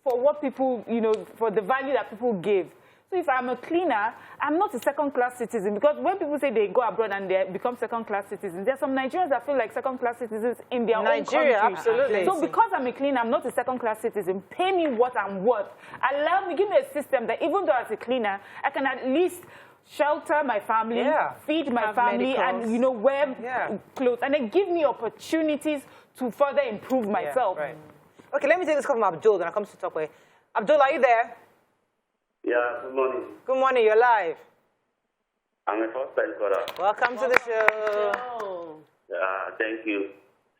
for what people, you know, for the value that people give. So if I'm a cleaner, I'm not a second-class citizen, because when people say they go abroad and they become second-class citizens, there are some Nigerians that feel like second-class citizens in their own country. Absolutely. So because I'm a cleaner, I'm not a second-class citizen. Pay me what I'm worth. Allow me, give me a system that even though as a cleaner, I can at least shelter my family, feed my family, and, you know, wear clothes. And then give me opportunities to further improve myself. Okay, let me take this call from Abdul, then I'll come to talk with Abdul, are you there? Yeah, good morning. Good morning, you're live. I'm a first-time caller. Welcome to the show. Thank you.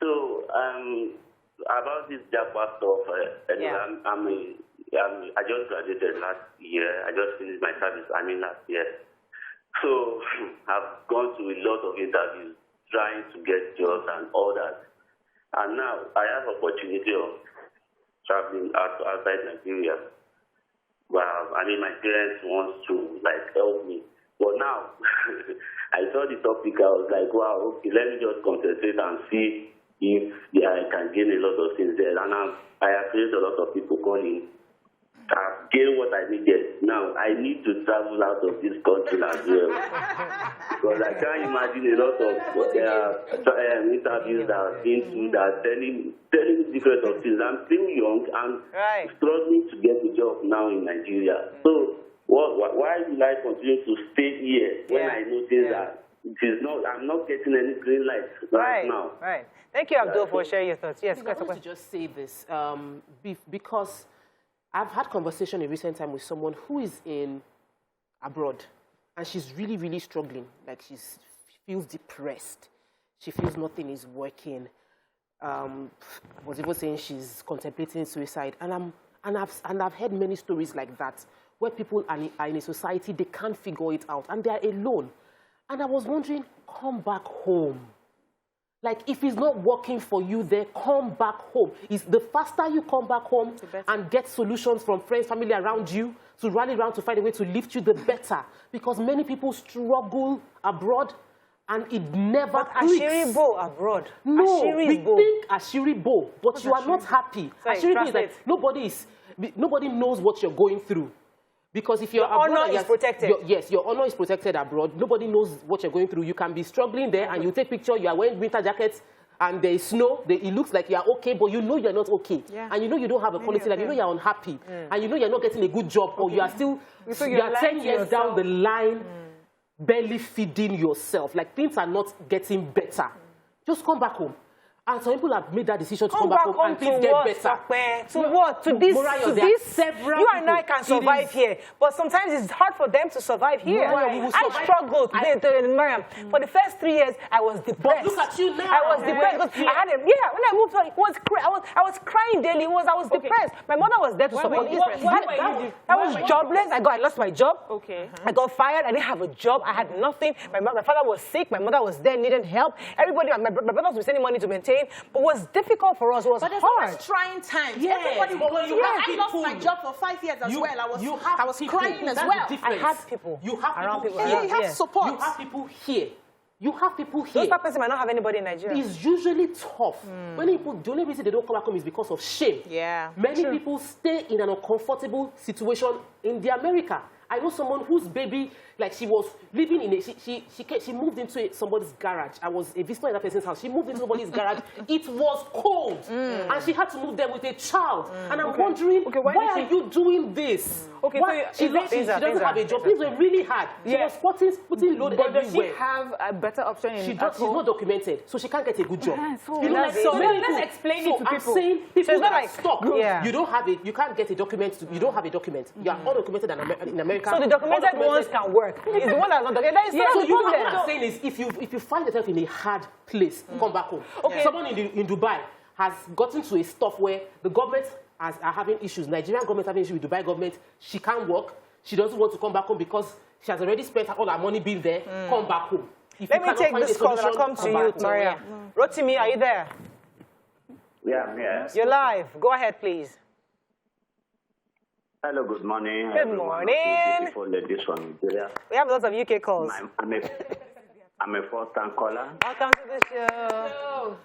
So, about this Japa stuff, I just graduated last year. I just finished my service, last year. So, I've gone to a lot of interviews trying to get jobs and all that. And now, I have opportunity of traveling outside Nigeria. Well, my parents want to help me. But now, I saw the topic, I was like, wow, okay, let me just concentrate and see if I can gain a lot of things there. And I have created a lot of people calling. I've gained what I needed. Now, I need to travel out of this country as well. Because I can't imagine a lot of interviews that I've been to that are telling me different of things. I'm still young and struggling to get a job now in Nigeria. So, why will I continue to stay here when I notice that I'm not getting any green light right now? Right. Thank you, Abdul, for sharing your thoughts. Yes, I want to just say this because I've had conversation in recent time with someone who is abroad, and she's really, really struggling. Like, she feels depressed. She feels nothing is working. Was even saying she's contemplating suicide. And I've heard many stories like that, where people are in a society, they can't figure it out, and they are alone. And I was wondering, come back home. Like, if it's not working for you there, come back home. It's the faster you come back home and get solutions from friends, family around you, to rally around to find a way to lift you, the better. Because many people struggle abroad and it never clicks. Ashiribo abroad. No, we think Ashiribo, but you are not happy. Ashiribo is like nobody knows what you're going through. Because if your honor is protected. Your honor is protected abroad. Nobody knows what you're going through. You can be struggling there, and you take picture. You are wearing winter jackets, and there is snow. It looks like you are okay, but you know you're not okay. And you know you don't have a quality life. You know you're unhappy, and you know you're not getting a good job, or you are still. So you are 10 years down the line, barely feeding yourself. Like, things are not getting better. Just come back home. And some people have made that decision to come back home and things get better. To what? To this? Morayo, to this? You and I can survive here, but sometimes it's hard for them to survive here. I struggled, Mariam. For the first 3 years, I was depressed. But look at you now. I was depressed. I had when I moved, I was crying daily. I was depressed. My mother was there to support me. I was jobless. I lost my job. I got fired. I didn't have a job. I had nothing. My father was sick. My mother was there, needed help. Everybody, my brothers were sending money to maintain maintain. But what's difficult for us was but hard. But trying times. Yeah. Everybody, I lost my job for 5 years as well. I was crying as well. I had people. You have around people. Here. Yeah, you have support. You have people here. You have people here. Those that person might not have anybody in Nigeria. It's usually tough. Many people, the only reason they don't come back home is because of shame. Yeah. Many people stay in an uncomfortable situation in the America. I know someone whose baby, like she was living in a, she moved into somebody's garage. I was a visitor in that person's house. She moved into somebody's garage. It was cold. And she had to move there with a child. And I'm wondering, why are you doing this? Okay, why? so She doesn't have a job. These were really hard. She was putting load But does everywhere. she have a better option in She's not documented, so she can't get a good job. So You know, like so many let's people- explain so it to I'm people. saying people So it's not that are like- stuck. Yeah. You don't have it. You can't get a document. You don't have a document. You are undocumented in America. So the documented ones can work. It's the one that's not documented. That is So not you the know what problem. I'm saying is, if you find yourself in a hard place, come back home. Okay. Someone in Dubai has gotten to a stuff where the government are having issues. Nigerian government having issues with Dubai government. She can't work. She doesn't want to come back home because she has already spent all her money being there. Come back home. If Let you me cannot take find this a call and I'll solution, come to you, back home. Maria. Rotimi, are you there? Yeah, I'm here. You're live. Go ahead, please. Hello, good morning. Good everyone. morning. Beautiful ladies from Nigeria. We have lots of UK calls. I'm a first-time caller. Welcome to the show.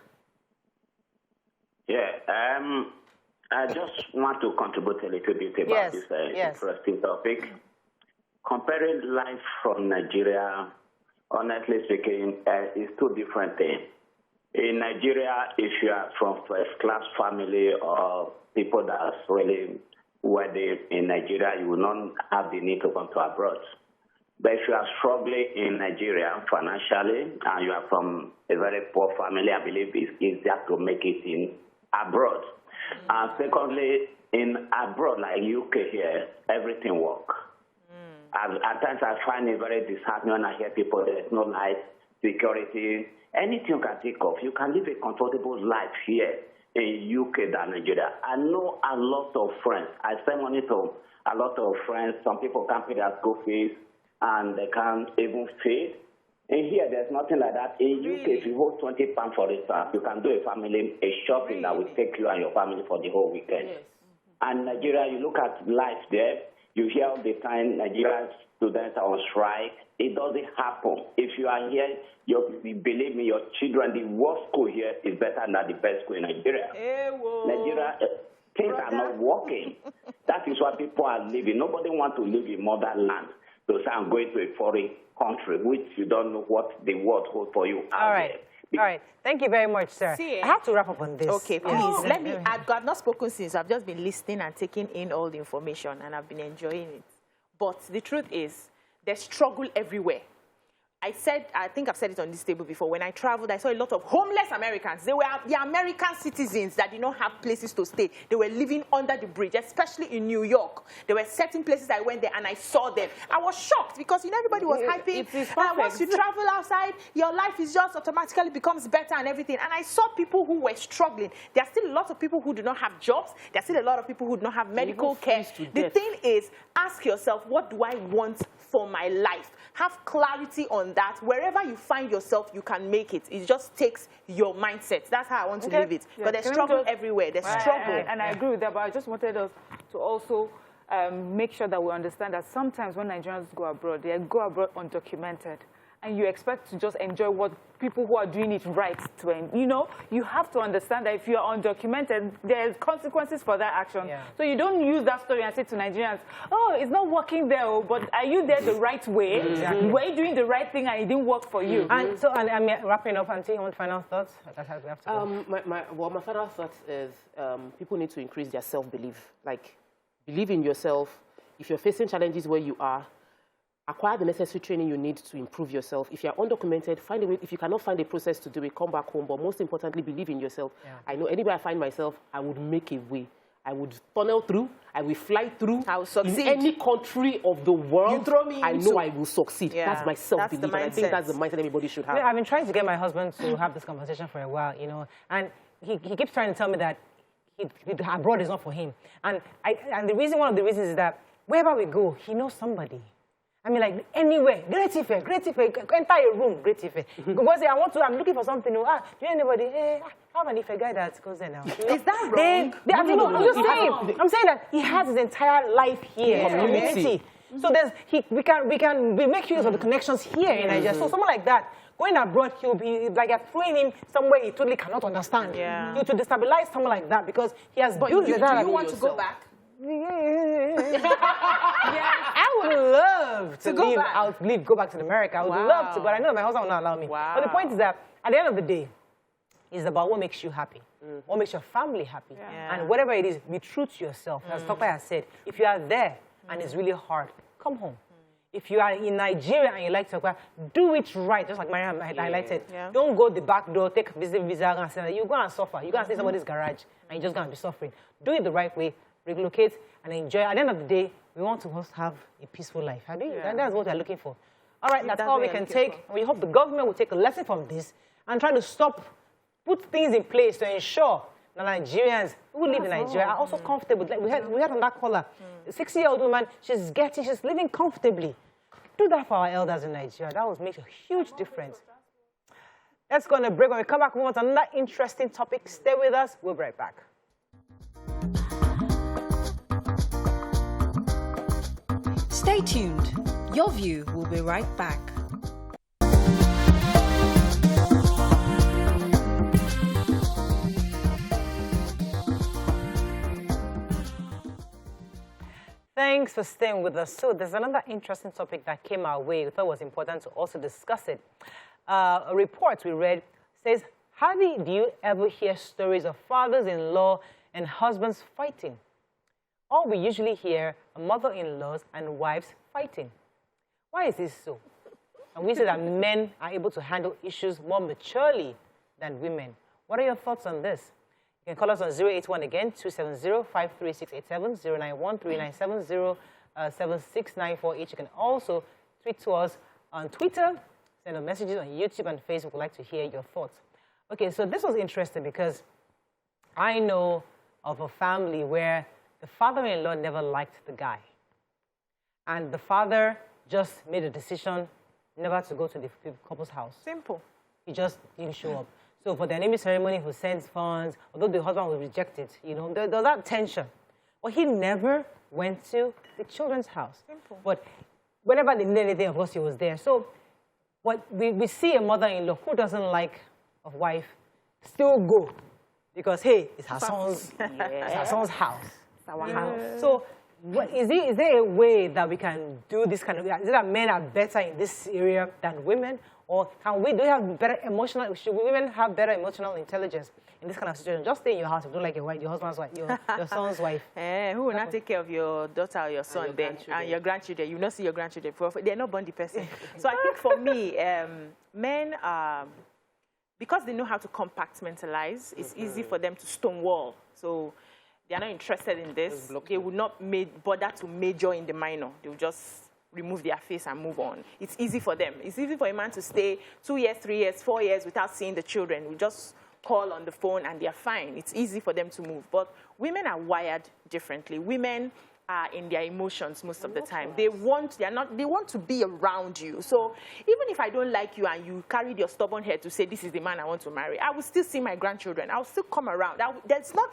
Yeah, I just want to contribute a little bit about this interesting topic. Comparing life from Nigeria, honestly speaking, is two different things. In Nigeria, if you are from first-class family or people that are really wealthy in Nigeria, you will not have the need to come to abroad. But if you are struggling in Nigeria financially and you are from a very poor family, I believe it's easier to make it in abroad. And secondly, in abroad, like UK here, everything works. At times I find it very disheartening when I hear people, there's no life, security, anything you can think of. You can live a comfortable life here in UK than Nigeria. I know a lot of friends. I send money to a lot of friends. Some people can't pay their school fees and they can't even feed. And here, there's nothing like that. In UK, if you hold £20 for instance, you can do a shopping that will take you and your family for the whole weekend. Yes. And Nigeria, you look at life there, you hear all the time Nigerian students are on strike. It doesn't happen. If you are here, believe me, your children, the worst school here is better than the best school in Nigeria. Nigeria, things are not working. That is why people are living. Nobody wants to live in motherland. So say I'm going to a foreign country, which you don't know what the world holds for you out there. All right. Thank you very much, sir. I have to wrap up on this. Okay, please. Let me. I've not spoken since. I've just been listening and taking in all the information, and I've been enjoying it. But the truth is, there's struggle everywhere. I think I've said it on this table before. When I traveled, I saw a lot of homeless Americans. They were the American citizens that did not have places to stay. They were living under the bridge, especially in New York. There were certain places I went there and I saw them. I was shocked because everybody was hyping. Once you travel outside, your life is just automatically becomes better and everything. And I saw people who were struggling. There are still a lot of people who do not have jobs. There are still a lot of people who do not have medical care. The thing is, ask yourself, what do I want for my life? Have clarity on that. Wherever you find yourself, you can make it. It just takes your mindset. That's how I want to live it. But there's struggle everywhere. There's struggle. And I agree with that, but I just wanted us to also make sure that we understand that sometimes when Nigerians go abroad, they go abroad undocumented. And you expect to just enjoy what people who are doing it right to, you have to understand that if you are undocumented, there's consequences for that action. Yeah. So you don't use that story and say to Nigerians, oh, it's not working there, but are you there the right way? Exactly. Were you doing the right thing and it didn't work for you? And so I'm wrapping up, Auntie, you want final thoughts? My final thought is people need to increase their self-belief. Like, believe in yourself. If you're facing challenges where you are, acquire the necessary training you need to improve yourself. If you're undocumented, find a way. If you cannot find a process to do it, come back home. But most importantly, believe in yourself. Yeah. I know anywhere I find myself, I would make a way. I would tunnel through. I will fly through. I will succeed. In any country of the world, you throw me I know I will succeed. Yeah. That's my self-belief. And I think that's the mindset everybody should have. Yeah, I've been trying to get my husband to have this conversation for a while, and he keeps trying to tell me that abroad is not for him. And one of the reasons is that wherever we go, he knows somebody. I mean, like, anywhere. Great Ife, enter a room, Great Ife. Go say, I'm looking for something. Do you know anybody? Hey, I have an Ife guy that goes there now. Is that wrong? I'm saying that he has his entire life here. Community. So we make use of the connections here in Nigeria. So someone like that, going abroad, he'll be like you're throwing him somewhere he totally cannot understand. Yeah. You to destabilize someone like that because he has built do you want to go back? I would love to go back to America. I would love to, but I know my husband will not allow me. But the point is that at the end of the day, it's about what makes you happy, what makes your family happy. And whatever it is, be true to yourself. As Tope has said, if you are there and it's really hard, come home. If you are in Nigeria and you like to do it right, just like Mariam highlighted. Yeah. Don't go the back door, take a visa, and say, you go and suffer. You go and stay in somebody's garage, and you're just going to be suffering. Do it the right way, relocate, and enjoy. At the end of the day, we want to have a peaceful life. And that's what we're looking for. All right, that's all we can take. And we hope the government will take a lesson from this and try to put things in place to ensure that Nigerians who live in Nigeria are also comfortable. Like we had on that caller, a 60-year-old woman, she's living comfortably. Do that for our elders in Nigeria. That would make a huge difference. Let's go on a break. When we come back, we want another interesting topic. Stay with us. We'll be right back. Stay tuned. Your View will be right back. Thanks for staying with us. So there's another interesting topic that came our way. We thought it was important to also discuss it. A report we read says, do you ever hear stories of fathers-in-law and husbands fighting? All we usually hear are mother-in-laws and wives fighting. Why is this so? And we say that men are able to handle issues more maturely than women. What are your thoughts on this? You can call us on 081 again, 270-53687, 091-3970-76948. You can also tweet to us on Twitter, send us messages on YouTube and Facebook. We'd like to hear your thoughts. Okay, so this was interesting because I know of a family where the father-in-law never liked the guy. And the father just made a decision never to go to the couple's house. Simple. He just didn't show up. So for their naming ceremony, he sends funds, although the husband was rejected, there was that tension. But he never went to the children's house. Simple. But whenever they needed anything, of course, he was there. So we see a mother-in-law who doesn't like a wife still go because, hey, it's her son's, it's her son's house. It's our house. So is there a way that we can do this kind of, is it that men are better in this area than women? Or should women have better emotional intelligence in this kind of situation? Just stay in your house if you don't like your husband's wife, your son's wife. Who will not take care of your daughter or your son then? And your grandchildren. You will not see your grandchildren. They're not born the person. So I think for me, men, because they know how to compartmentalize, it's easy for them to stonewall. So they are not interested in this. They will not bother to major in the minor. They will just remove their face and move on. It's easy for them. It's easy for a man to stay 2 years, 3 years, 4 years without seeing the children. We just call on the phone and they're fine. It's easy for them to move. But women are wired differently. Women are in their emotions most of the time. They want to be around you. So even if I don't like you and you carried your stubborn head to say, this is the man I want to marry, I will still see my grandchildren. I will still come around.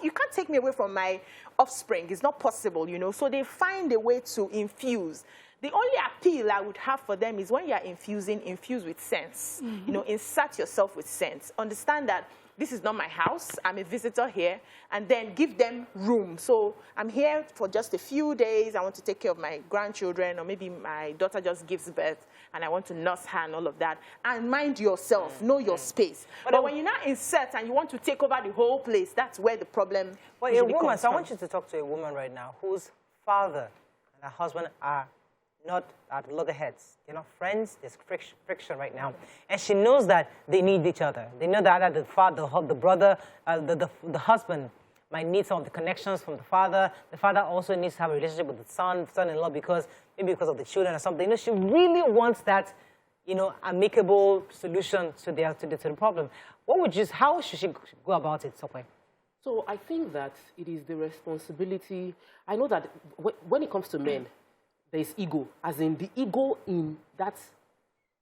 You can't take me away from my offspring. It's not possible, So they find a way to infuse. The only appeal I would have for them is when you're infuse with sense. Insert yourself with sense. Understand that this is not my house. I'm a visitor here. And then give them room. So I'm here for just a few days. I want to take care of my grandchildren, or maybe my daughter just gives birth and I want to nurse her and all of that. And mind yourself. Know your space. But when you now insert and you want to take over the whole place, that's where the problem a woman, so I want you to talk to a woman right now whose father and her husband are not at loggerheads. They're not friends. There's friction right now. And she knows that they need each other. They know that the father, the brother, the husband might need some of the connections from the father. The father also needs to have a relationship with the son-in-law maybe because of the children or something. She really wants that, amicable solution to the problem. How should she go about it, Sokwe? So I think that it is the responsibility. I know that when it comes to men, there is ego, as in the ego in that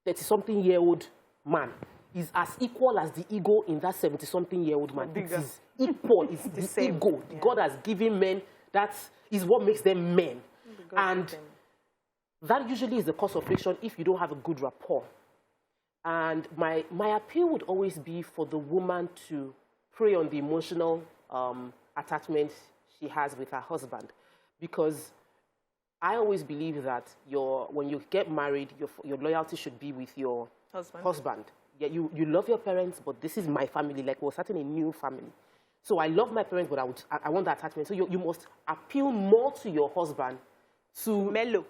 30-something-year-old man is as equal as the ego in that 70-something-year-old man. It is equal. It's the same ego. Yeah. God has given men. That is what makes them men. And that usually is the cause of friction if you don't have a good rapport. And my appeal would always be for the woman to prey on the emotional attachment she has with her husband. Because I always believe that when you get married, your loyalty should be with your husband. Yeah, you love your parents, but this is my family. Like, we're starting a new family. So I love my parents, but I want that attachment. So you must appeal more to your husband to... Mellow.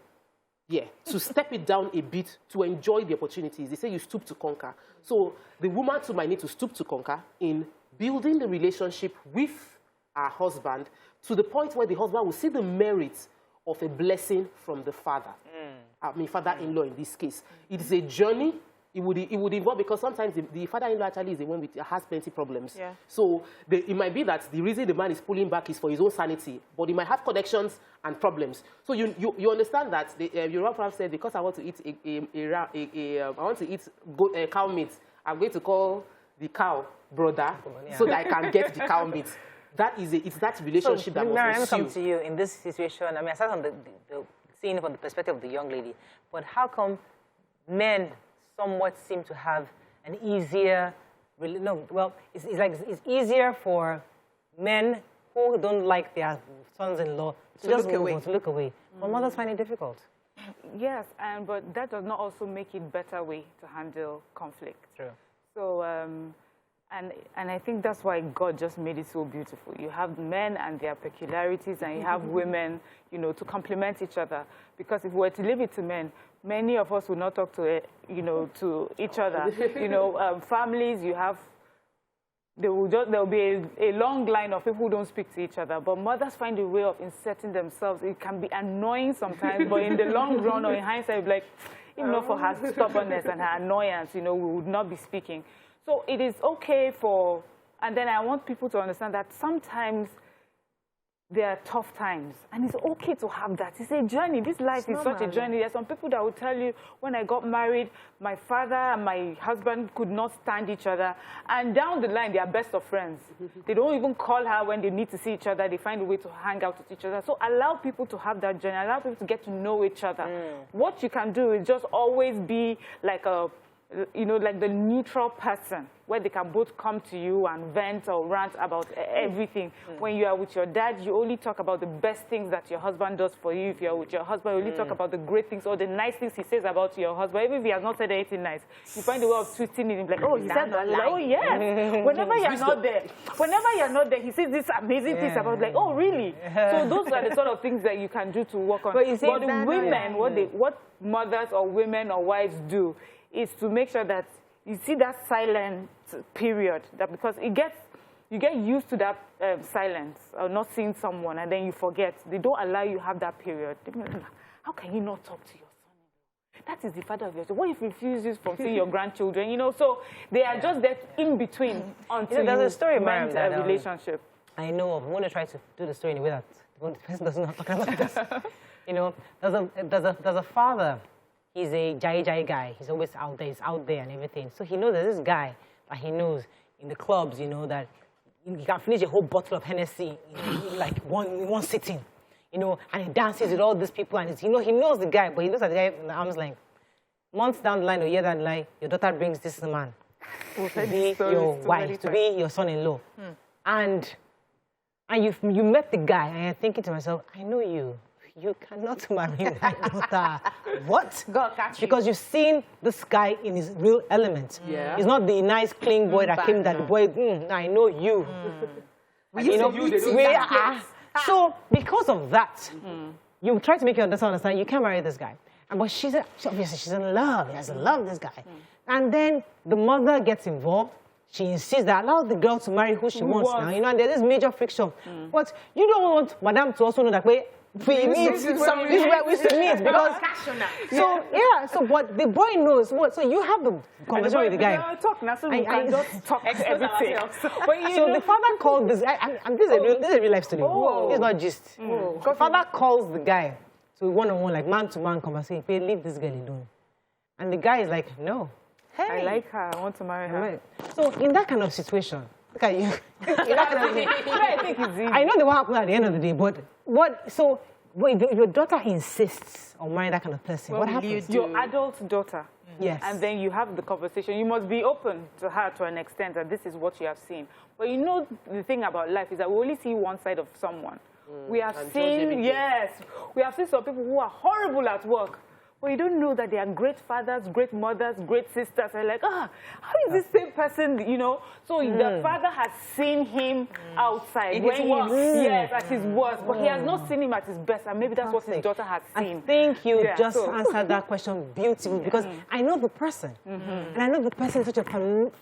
Yeah, to step it down a bit, to enjoy the opportunities. They say you stoop to conquer. So the woman too might need to stoop to conquer in building the relationship with her husband to the point where the husband will see the merits of a blessing from the father. Father-in-law in this case. It is a journey. It would involve, because sometimes the father-in-law actually is the one that has plenty of problems. Yeah. So it might be that the reason the man is pulling back is for his own sanity, but he might have connections and problems. So you understand that your wife said, because I want to eat cow meat, I'm going to call the cow brother so that I can get the cow meat. It's that relationship that must ensue. Come to you in this situation. I mean, aside from the seeing from the perspective of the young lady, but how come men somewhat seem to have an easier, it's easier for men who don't like their sons-in-law to just look away. But mothers find it difficult. Yes, but that does not also make it a better way to handle conflict. True. So, and I think that's why God just made it so beautiful. You have men and their peculiarities, and you have women, to complement each other. Because if we were to leave it to men, many of us would not talk to, to each other. Families, there will be a long line of people who don't speak to each other. But mothers find a way of inserting themselves. It can be annoying sometimes, but in the long run or in hindsight, like, even though for her stubbornness and her annoyance, we would not be speaking. So it is okay and then I want people to understand that sometimes there are tough times, and it's okay to have that. It's a journey. This life is such a journey. There are some people that will tell you, when I got married, my father and my husband could not stand each other, and down the line, they are best of friends. They don't even call her when they need to see each other. They find a way to hang out with each other. So allow people to have that journey. Allow people to get to know each other. What you can do is just always be like like the neutral person, where they can both come to you and vent or rant about everything. When you are with your dad, you only talk about the best things that your husband does for you. If you're with your husband, you only talk about the great things or the nice things he says about your husband. Even if he has not said anything nice, you find a way of twisting it. Like, oh, he said that. Like, oh, yes. Whenever you're not there, he says this amazing things about, like, oh, really? So those are the sort of things that you can do to work on. But the women, what mothers or women or wives do is to make sure that you see that silent period, that because you get used to that silence or not seeing someone, and then you forget. They don't allow you have that period. How can you not talk to your son? That is the father of your child. What if he refuses from seeing your grandchildren? So they are just there in between until there's a story about that relationship. I know of. I'm going to try to do the story in a way that the person doesn't talk about this. There's a father. He's a jai guy. He's always out there. He's out there and everything. So he knows there's this guy that he knows in the clubs, that he can finish a whole bottle of Hennessy in like one sitting, and he dances with all these people. And he knows the guy, but he looks at the guy in the arm's length. Months down the line or year down the line, your daughter brings this man to be your wife, to be your son-in-law. And you met the guy, and I'm thinking to myself, I know you. You cannot marry my daughter. What? God catch you. Because you've seen this guy in his real element. Yeah. He's not the nice, clean boy that came that boy, I know you. So because of that, you try to make your daughter understand you can't marry this guy. But obviously she's in love. He has to love this guy. And then the mother gets involved. She insists that allow the girl to marry who she wants now. And there's this major friction. But you don't want madam to also know that we meet. This is where we meet because but the boy knows what. So you have the conversation with the guy. Talk now, so you can just talk everything. So the father called this. And this is a real life story. It's not just. The father calls the guy to one-on-one, like man-to-man conversation, hey, leave this girl alone. And the guy is like, no. Hey. I like her. I want to marry her. Right. So in that kind of situation, look at you. I think it's easy. I know the what happened at the end of the day, but if your daughter insists on marrying that kind of person, what happens? Your adult daughter. Yes. And then you have the conversation. You must be open to her to an extent that this is what you have seen. But you know, the thing about life is that we only see one side of someone. We have seen, we have seen some people who are horrible at work. But you don't know that they are great fathers, great mothers, great sisters. And like, how is this same person, you know? So the father has seen him outside. When he yes, at his worst. But he has not seen him at his best. And maybe that's what his daughter has seen. I think you just answered that question beautifully because I know the person. And I know the person is such a fabulous.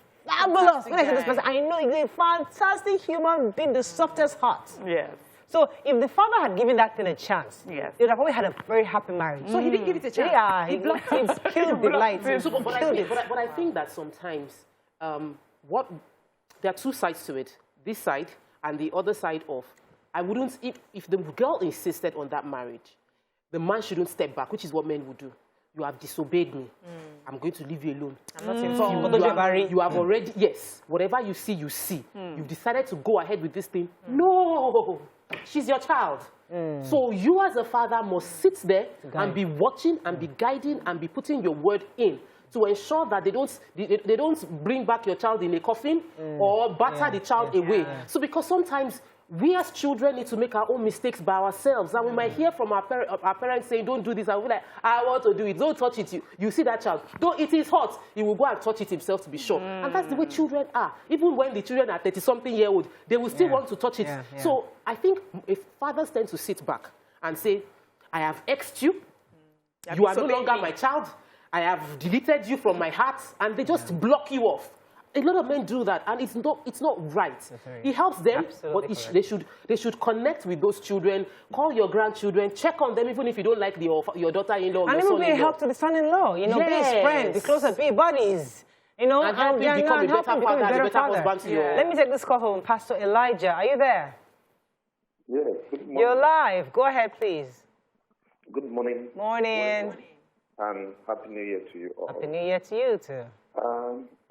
When I say this person, I know he's a fantastic human being, the softest heart. Yes. So if the father had given that thing a chance, they would have probably had a very happy marriage. So he didn't give it a chance. Yeah, he killed the light. But I think that sometimes there are two sides to it. This side and the other side of, I wouldn't, if the girl insisted on that marriage, the man shouldn't step back, which is what men would do. You have disobeyed me. I'm going to leave you alone. I'm not informed. You have already, yes, whatever you see, you see. You've decided to go ahead with this thing. No, she's your child. So you as a father must sit there and be watching and be guiding and be putting your word in to ensure that they don't bring back your child in a coffin or batter the child away. So because sometimes we as children need to make our own mistakes by ourselves. And we might hear from our parents saying, don't do this. And we're like, I want to do it. Don't touch it. You see that child. Though it is hot, he will go and touch it himself to be sure. And that's the way children are. Even when the children are 30-something-year-old, they will still want to touch it. So I think if fathers tend to sit back and say, I have X'd you. You are no longer my child. I have deleted you from my heart. And they just block you off. A lot of men do that, and it's not right. It helps them, but they should connect with those children, call your grandchildren, check on them, even if you don't like your daughter-in-law. And even be a help to the son-in-law, you know, be his friend, be closer, be buddies. You know, and help him become a better father, a better husband to you. Let me take this call home. Pastor Elijah, are you there? Yes, good morning. You're live. Go ahead, please. Good morning. Morning. And Happy New Year to you all. Happy New Year to you, too.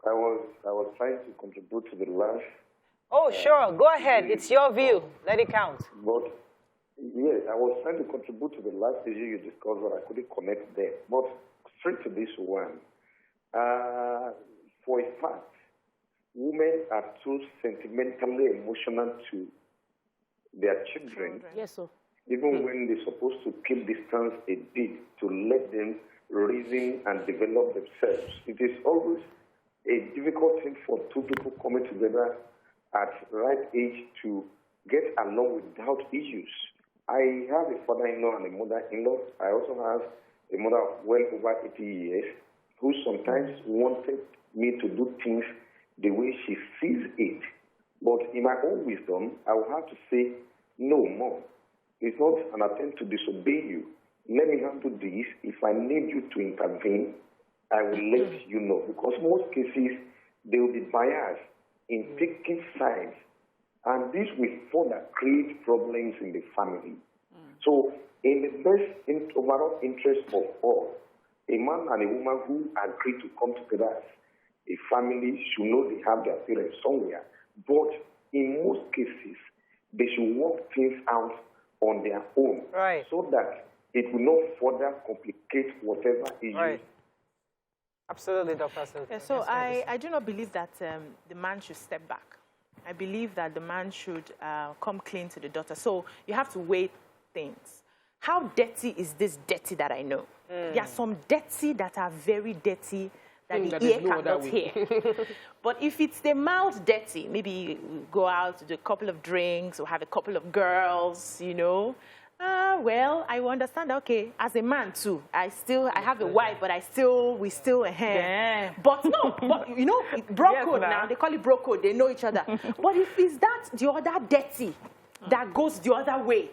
I was trying to contribute to the last. Oh, sure. Go ahead. It's your view. Let it count. But, yes, I was trying to contribute to the last issue you discussed, but I couldn't connect there. But straight to this one. For a fact, women are too sentimentally emotional to their children. Yes, sir. Even when they're supposed to keep distance a bit to let them reason and develop themselves. It is always a difficult thing for two people coming together at right age to get along without issues. I have a father-in-law and a mother-in-law. I also have a mother of well over 80 years who sometimes wanted me to do things the way she sees it. But in my own wisdom, I will have to say, no more. It's not an attempt to disobey you. Let me handle this. If I need you to intervene, I will let you know. Because most cases, they will be biased in taking sides. And this will further create problems in the family. So, in the best overall interest of all, a man and a woman who agree to come together as a family should know they have their parents somewhere. But in most cases, they should work things out on their own. Right. So that it will not further complicate whatever issue. Right. Absolutely, Dr. Yeah, so I do not believe that the man should step back. I believe that the man should come clean to the daughter. So you have to weigh things. How dirty is this dirty that I know? There are some dirty that are very dirty that the ear cannot hear. But if it's the mouth dirty, maybe go out, do a couple of drinks, or have a couple of girls, you know. Well, I understand. Okay, as a man too, I have a wife, but we still But no, but you know, bro code now. They call it bro code. They know each other. But if it's that the other dirty that goes the other way,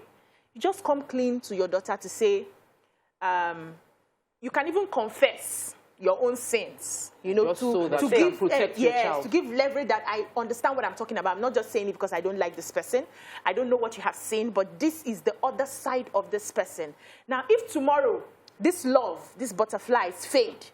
you just come clean to your daughter to say, you can even confess your own sins, you know, just so that to you give protect your child. to give leverage that I understand what I'm talking about. I'm not just saying it because I don't like this person. I don't know what you have seen, but this is the other side of this person. Now, if tomorrow this love, these butterflies fade,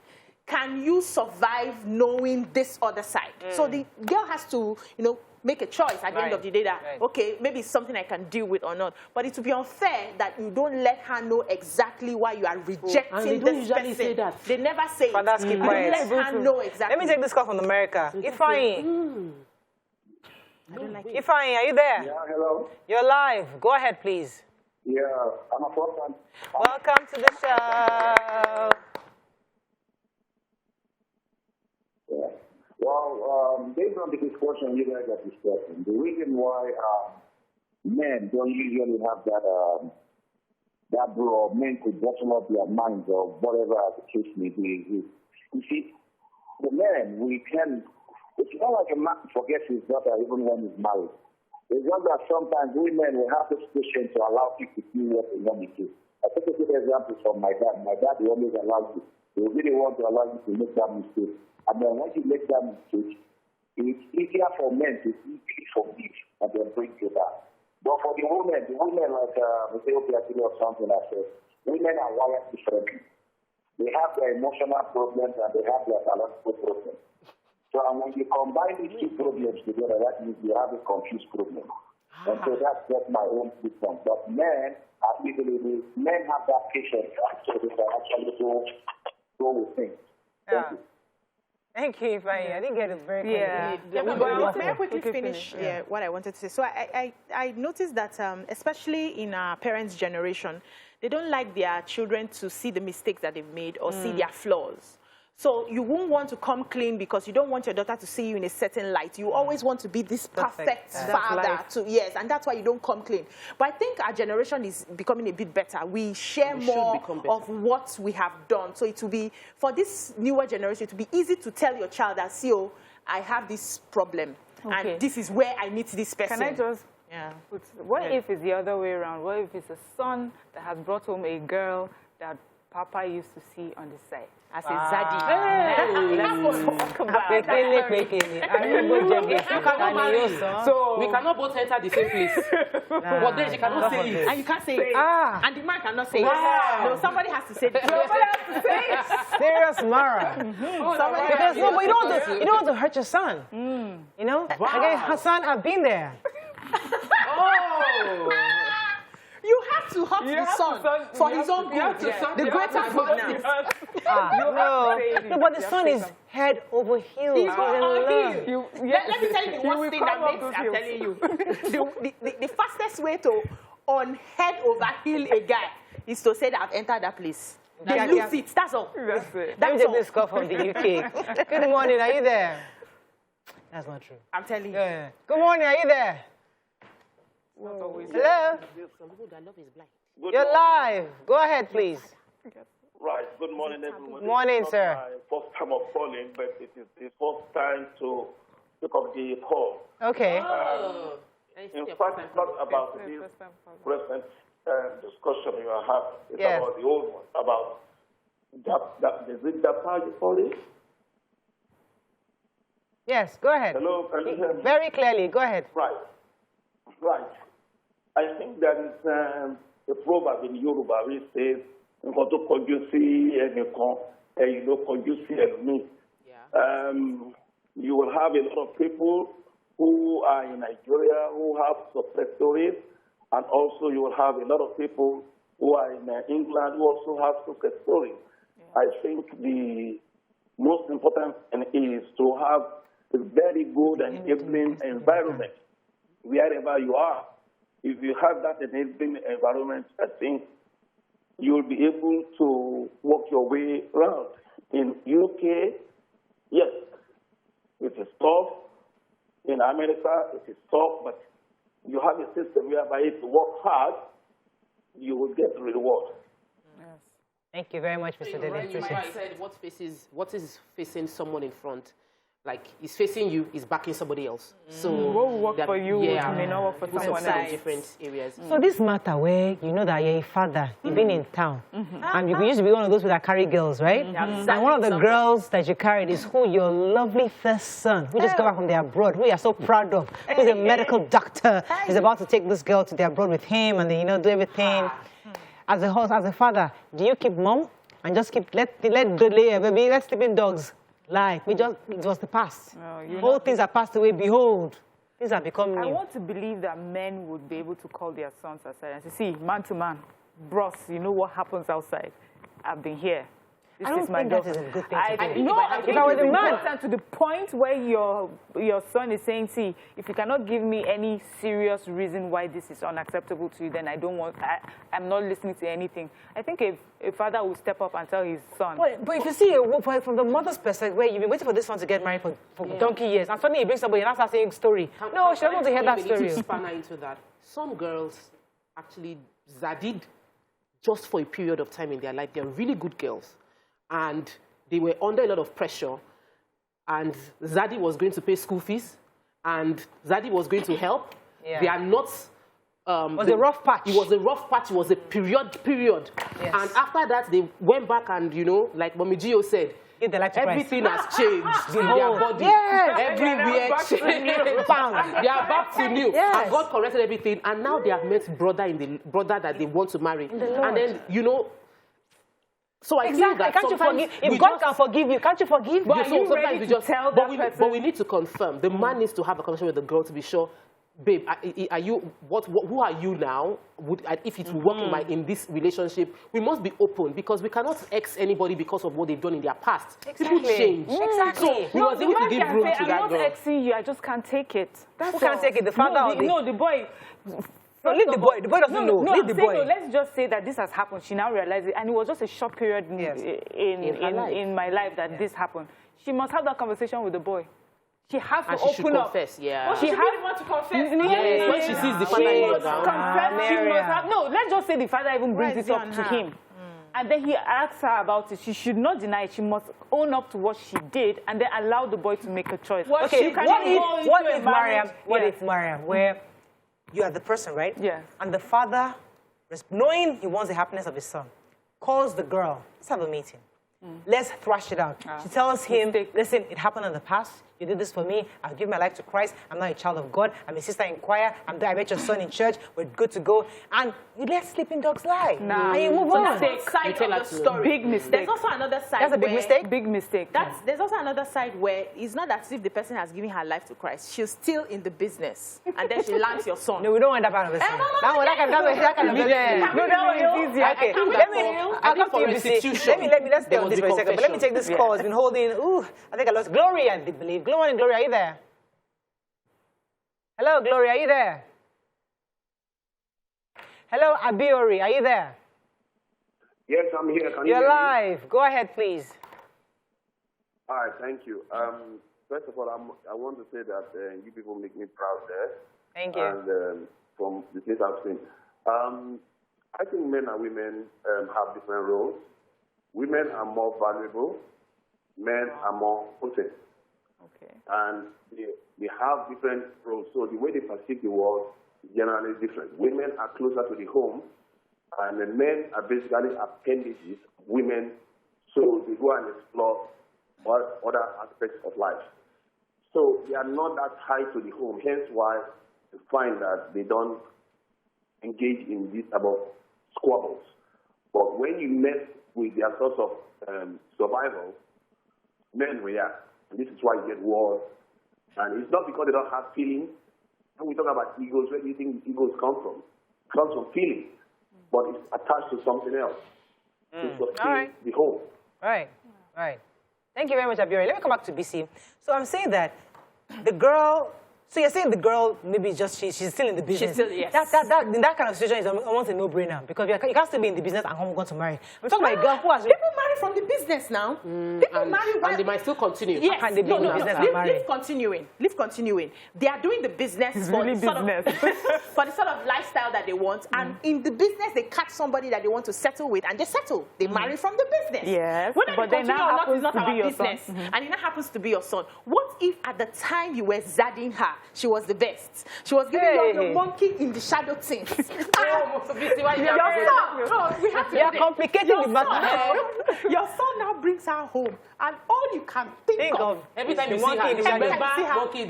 can you survive knowing this other side? So the girl has to, you know, make a choice at the end of the day that, okay, maybe it's something I can deal with or not. But it would be unfair that you don't let her know exactly why you are rejecting this person. Say that. They never say it. That's keep quiet. Let her know exactly. Let me take this call from America. Ifeanyi. Ifeanyi, are you there? Yeah, hello. You're live. Go ahead, please. Yeah, I'm a first time. Welcome to the show. Yeah. Well, based on the discussion you guys are discussing, the reason why men don't usually have that blow, men could bottle up their minds or whatever the case may be. You see, the men, it's not like a man forgets his daughter even when he's married. It's just that sometimes women will have this patience to allow people to do what they want to do. I take a good example from my dad. My dad will always allow you. He will really want to allow you to make that mistake. And then once you make that mistake, it's easier for men to easily forgive and then bring you back. But for the women like Ethiopia or something like that, women are wired differently. They have their emotional problems and they have their biological problems. So when you combine these two problems together, that means you have a confused problem. And so that's just my own system. But men have that patience, so they can actually go with things. Thank you, Ifeanyi. I didn't get it very clearly. May I quickly finish what I wanted to say? So I noticed that, especially in our parents' generation, they don't like their children to see the mistakes that they've made or see their flaws. So you won't want to come clean because you don't want your daughter to see you in a certain light. You always want to be this perfect father. And that's why you don't come clean. But I think our generation is becoming a bit better. We share more of what we have done. So it will be, for this newer generation, it will be easy to tell your child that, see, oh, I have this problem. And this is where I meet this person. Can I just what if it's the other way around? What if it's a son that has brought home a girl that Papa used to see on the side? As a zaddy. That's what we talk about. So we cannot both enter the same place. But then she cannot say it. And you can't say it. And the man cannot say it. No, somebody has to say it. Somebody has to say it. Serious Mara. Because no, but you don't want to hurt your son. You know? Again, Hassan, I've been there. You have to hurt the son for his own good. The greater good now. No, but the son is head over heels. He's on heels. Let me tell you the worst thing that makes, I'm telling you. The fastest way to on head over heel a guy is to say that I've entered that place. They lose it. That's all. Let me take this call from the UK. Good morning. Are you there? That's not true. I'm telling you. Good morning. Are you there? Hello? You're live. Go ahead, please. Right. Good morning, everyone. Good morning, sir. My first time of calling, but it is the first time to pick up the call. Okay. In fact, it's not about this present discussion you are having. It's about the old one, about is it Japa you call it? Yes, go ahead. Hello, can you hear me? Very clearly. Go ahead. Right. I think there is a proverb in Yoruba which says, you will have a lot of people who are in Nigeria who have success stories, and also you will have a lot of people who are in England who also have success stories. I think the most important thing is to have a very good and enabling environment wherever you are. If you have that enabling environment, I think you'll be able to work your way around. In UK, yes, it is tough. In America, it is tough, but you have a system whereby if you work hard, you will get the reward. Yes. Thank you very much, Mr. Dele. You might have said what is facing someone in front. like he's facing you, he's backing somebody else. So what will work for you may not work for someone else. Different areas. So this matter where you know that you're a father, you've been in town, and you used to be one of those that carry girls, right? And one of the girls that you carried is who your lovely first son, who just got back from the abroad, who you're so proud of, who's a medical doctor, is about to take this girl to the abroad with him, and then do everything. As a father, do you keep mom and just keep let the baby, let sleeping dogs lie? It was the past. All things are passed away. Behold, things have become new. I want to believe that men would be able to call their sons aside and say, see, man to man, bros, you know what happens outside. I've been here. This is my that is a good thing to do. No, I think it's important to the point where your son is saying, see, if you cannot give me any serious reason why this is unacceptable to you, then I'm not listening to anything. I think a father will step up and tell his son. But if you see from the mother's perspective, where you've been waiting for this one to get married for donkey years, and suddenly you bring somebody and that's saying story. No, she doesn't want to hear that story. To spanner into that. Some girls actually zaddied just for a period of time in their life. They're really good girls. And they were under a lot of pressure, and Zaddy was going to pay school fees, and Zaddy was going to help. Yeah. They are not... it was a rough patch. It was a rough patch. It was a period. Yes. And after that, they went back and, you know, like Mommy Gio said, everything has changed in their body. Yes. Everywhere changed. They are back to new. Yes. And God corrected everything, and now they have met brother that they want to marry. And then, you know... So I feel that can't you forgive? If God can forgive you, can't you forgive? But are you ready to tell that person? But we need to confirm. The man needs to have a conversation with the girl to be sure, babe, are you who are you now? If it will work in this relationship, we must be open, because we cannot ex anybody because of what they've done in their past. People change. Exactly. So we must able to give room to that girl. I'm not exing you. I just can't take it. Who can't take it? The father? No, the boy. No, leave the boy. The boy doesn't know. Leave the boy. No, let's just say that this has happened. She now realizes it, and it was just a short period in my life that this happened. She must have that conversation with the boy. She has to open up. Confess, yeah. Well, she really wants to confess. Yes, when she sees the father, No, let's just say the father even brings it up to him. And then he asks her about it. She should not deny it. She must own up to what she did and then allow the boy to make a choice. What if, Mariam, where you are the person, right? Yeah. And the father, knowing he wants the happiness of his son, calls the girl, let's have a meeting. Let's thrash it out. She tells him, listen, it happened in the past. You did this for me. I'll give my life to Christ. I'm not a child of God. I'm a sister in choir. I met your son in church. We're good to go. And you let sleeping dogs lie. And you move on. That's the side of the story. Big mistake. There's also another side. That's a big mistake? Big mistake. There's also another side where it's not as if the person has given her life to Christ. She's still in the business. And then she lands your son. No, we don't want that part of it. That kind of business. No, that one is easier. Okay, I'll come to you, BC. Let's stay on this for a second. But let me take this call. It's been holding. I think I lost Gloria, I believe. Gloria, are you there? Hello, Gloria, are you there? Hello, Abiori, are you there? Yes, I'm here. You're live. Go ahead, please. All right, thank you. First of all, I want to say that you people make me proud there. Thank you. And from the things I've seen, I think men and women have different roles. Women are more valuable. Men are more potent. Okay. And they have different roles. So the way they perceive the world is generally different. Women are closer to the home, and the men are basically appendages of women. So they go and explore other aspects of life. So they are not that tied to the home. Hence why you find that they don't engage in this type of squabbles. But when you mess with their source of survival, men react. And this is why you get wars. And it's not because they don't have feelings. When we talk about egos, where do you think the egos come from? It comes from feelings. But it's attached to something else. To sustain the whole. Right. Thank you very much, Abiori. Let me come back to BC. So I'm saying that the girl, so you're saying the girl maybe just she's still in the business. She's still, yes. In that kind of situation is almost a no-brainer because you can't still be in the business and I'm going to marry. I'm talking about a girl who has... People marry from the business now. People marry... And they might still continue. Yes. Can they be in the business and marry? Leave continuing. They are doing the business for the sort of lifestyle that they want. And in the business, they catch somebody that they want to settle with and they settle. They marry from the business. Yes. Whether but then now happens to be your business. And it now happens to be your son. What What if at the time you were zadding her, she was the best? She was giving you the monkey in the shadow things. We have to complicating the matter. Your son now brings her home, and all you can think of every time you see her, monkey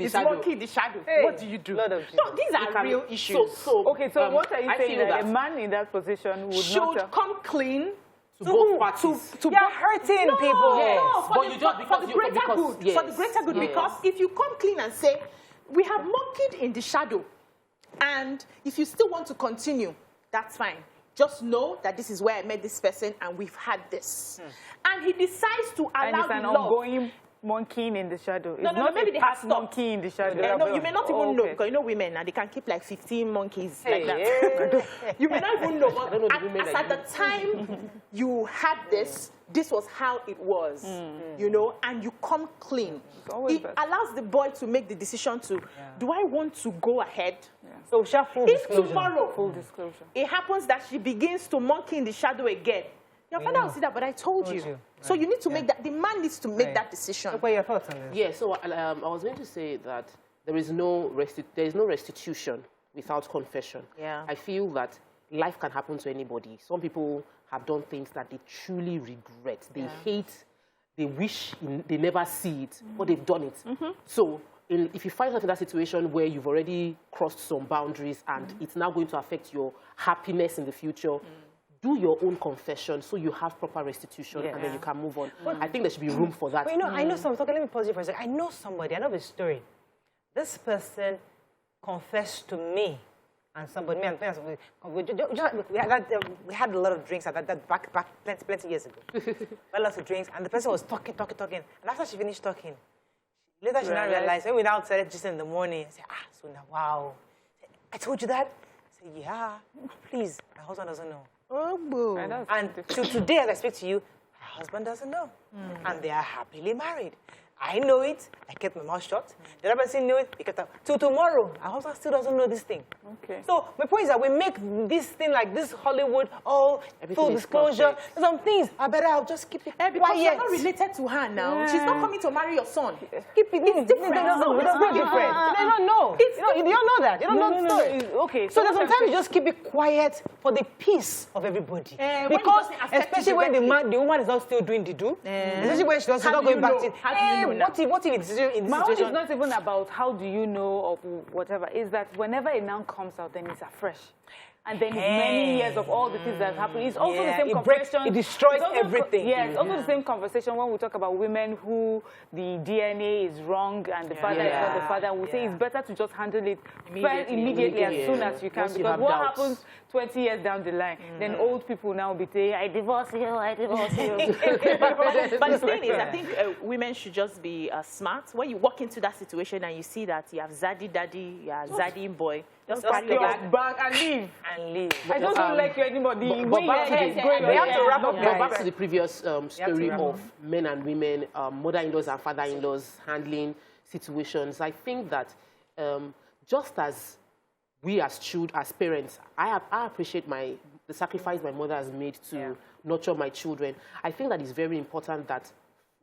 in the shadow. Hey, what do you do? No, these are real issues. So what are you saying? That a man in that position should come clean to both parties. You're hurting people. No, for the greater good. For the greater good, because if you come clean and say, we have monkeyed in the shadow, and if you still want to continue, that's fine. Just know that this is where I met this person, and we've had this. And he decides to allow and it's an ongoing monkeying in the shadow. It's not maybe they have stopped. monkey in the shadow. No, you may not even know, because you know women now, they can keep like 15 monkeys like that. You may not even know, but at the time you had this was how it was, you know, and you come clean. It allows the boy to make the decision to, do I want to go ahead? So full if disclosure. Tomorrow full disclosure, it happens that she begins to monkey in the shadow again, your father will see that, but I told you. So you need to make that, the man needs to make that decision. What are your thoughts on this? Yeah, so I was going to say that there is no restitution without confession. Yeah. I feel that life can happen to anybody. Some people have done things that they truly regret. They hate, they wish they never see it, but they've done it. So if you find yourself in that situation where you've already crossed some boundaries and it's now going to affect your happiness in the future, do your own confession so you have proper restitution and then you can move on. I think there should be room for that. But you know, I know somebody, let me pause you for a second. I know somebody, I know the story. This person confessed to me and somebody, we had a lot of drinks at that back plenty years ago. We had lots of drinks, and the person was talking. And after she finished talking, later she now realized, when we now started just in the morning, I said, so now, wow. I told you that? I said, yeah, please, my husband doesn't know. Oh, boo. And till today, as I speak to you, her husband doesn't know. And they are happily married. I know it. I kept my mouth shut. The other person knew it. He kept up. Till tomorrow, our husband still doesn't know this thing. Okay. So my point is that we make this thing like this Hollywood, full disclosure. Some things are better. I'll just keep it because quiet. You're not related to her now. Yeah. She's not coming to marry your son. Keep it. It's different. They don't know. It's different. They don't know. You don't know that. You don't know the story. Okay. So there's sometimes you just keep it quiet for the peace of everybody. Because especially when the woman is not still doing the do. Especially when she's not going back to what if it's in this My own situation? is not even about how do you know of whatever. Is that whenever it now comes out, then it's afresh. And then it's many years of all the things that happen. It's also the same conversation. It destroys everything. It's also the same conversation when we talk about women who the DNA is wrong and the father is not the father. And we say it's better to just handle it immediately as soon as you can. Because what happens 20 years down the line, then old people now be saying, I divorce you, I divorce you. But the thing is, I think women should just be smart. When you walk into that situation and you see that you have zaddy daddy, you have zaddy boy, just carry your bag and leave. I just don't like you anymore. We have to wrap up. Back to the previous story of men and women, mother-in-laws and father-in-laws handling situations. I think that just as we as children, as parents, I appreciate the sacrifice my mother has made to nurture my children. I think that it's very important that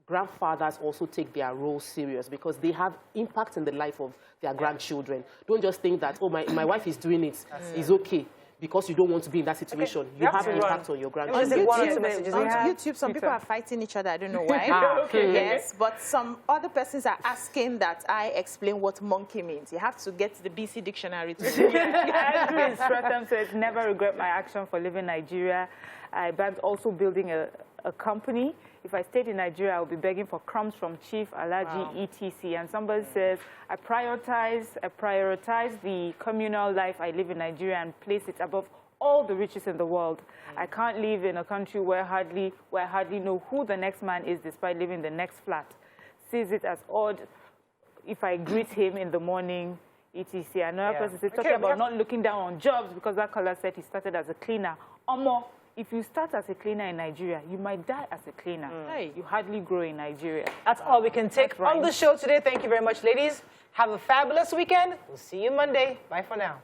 grandfathers also take their role serious because they have impact in the life of their grandchildren. Don't just think that, my wife is doing it, it's okay. Because you don't want to be in that situation, you have an impact on your grandchildren. On YouTube, some people are fighting each other. I don't know why. Yes, but some other persons are asking that I explain what monkey means. You have to get the BC dictionary to StarTimes said, never regret my action for leaving Nigeria. I'm also building a company. If I stayed in Nigeria, I would be begging for crumbs from Chief, Alaji, etc. And somebody says, I prioritize the communal life I live in Nigeria and place it above all the riches in the world. I can't live in a country where I hardly know who the next man is despite living in the next flat. Sees it as odd if I greet him in the morning, etc. Another person is talking about not looking down on jobs because that caller said he started as a cleaner. If you start as a cleaner in Nigeria, you might die as a cleaner. You hardly grow in Nigeria. That's all we can take on the show today. Thank you very much, ladies. Have a fabulous weekend. We'll see you Monday. Bye for now.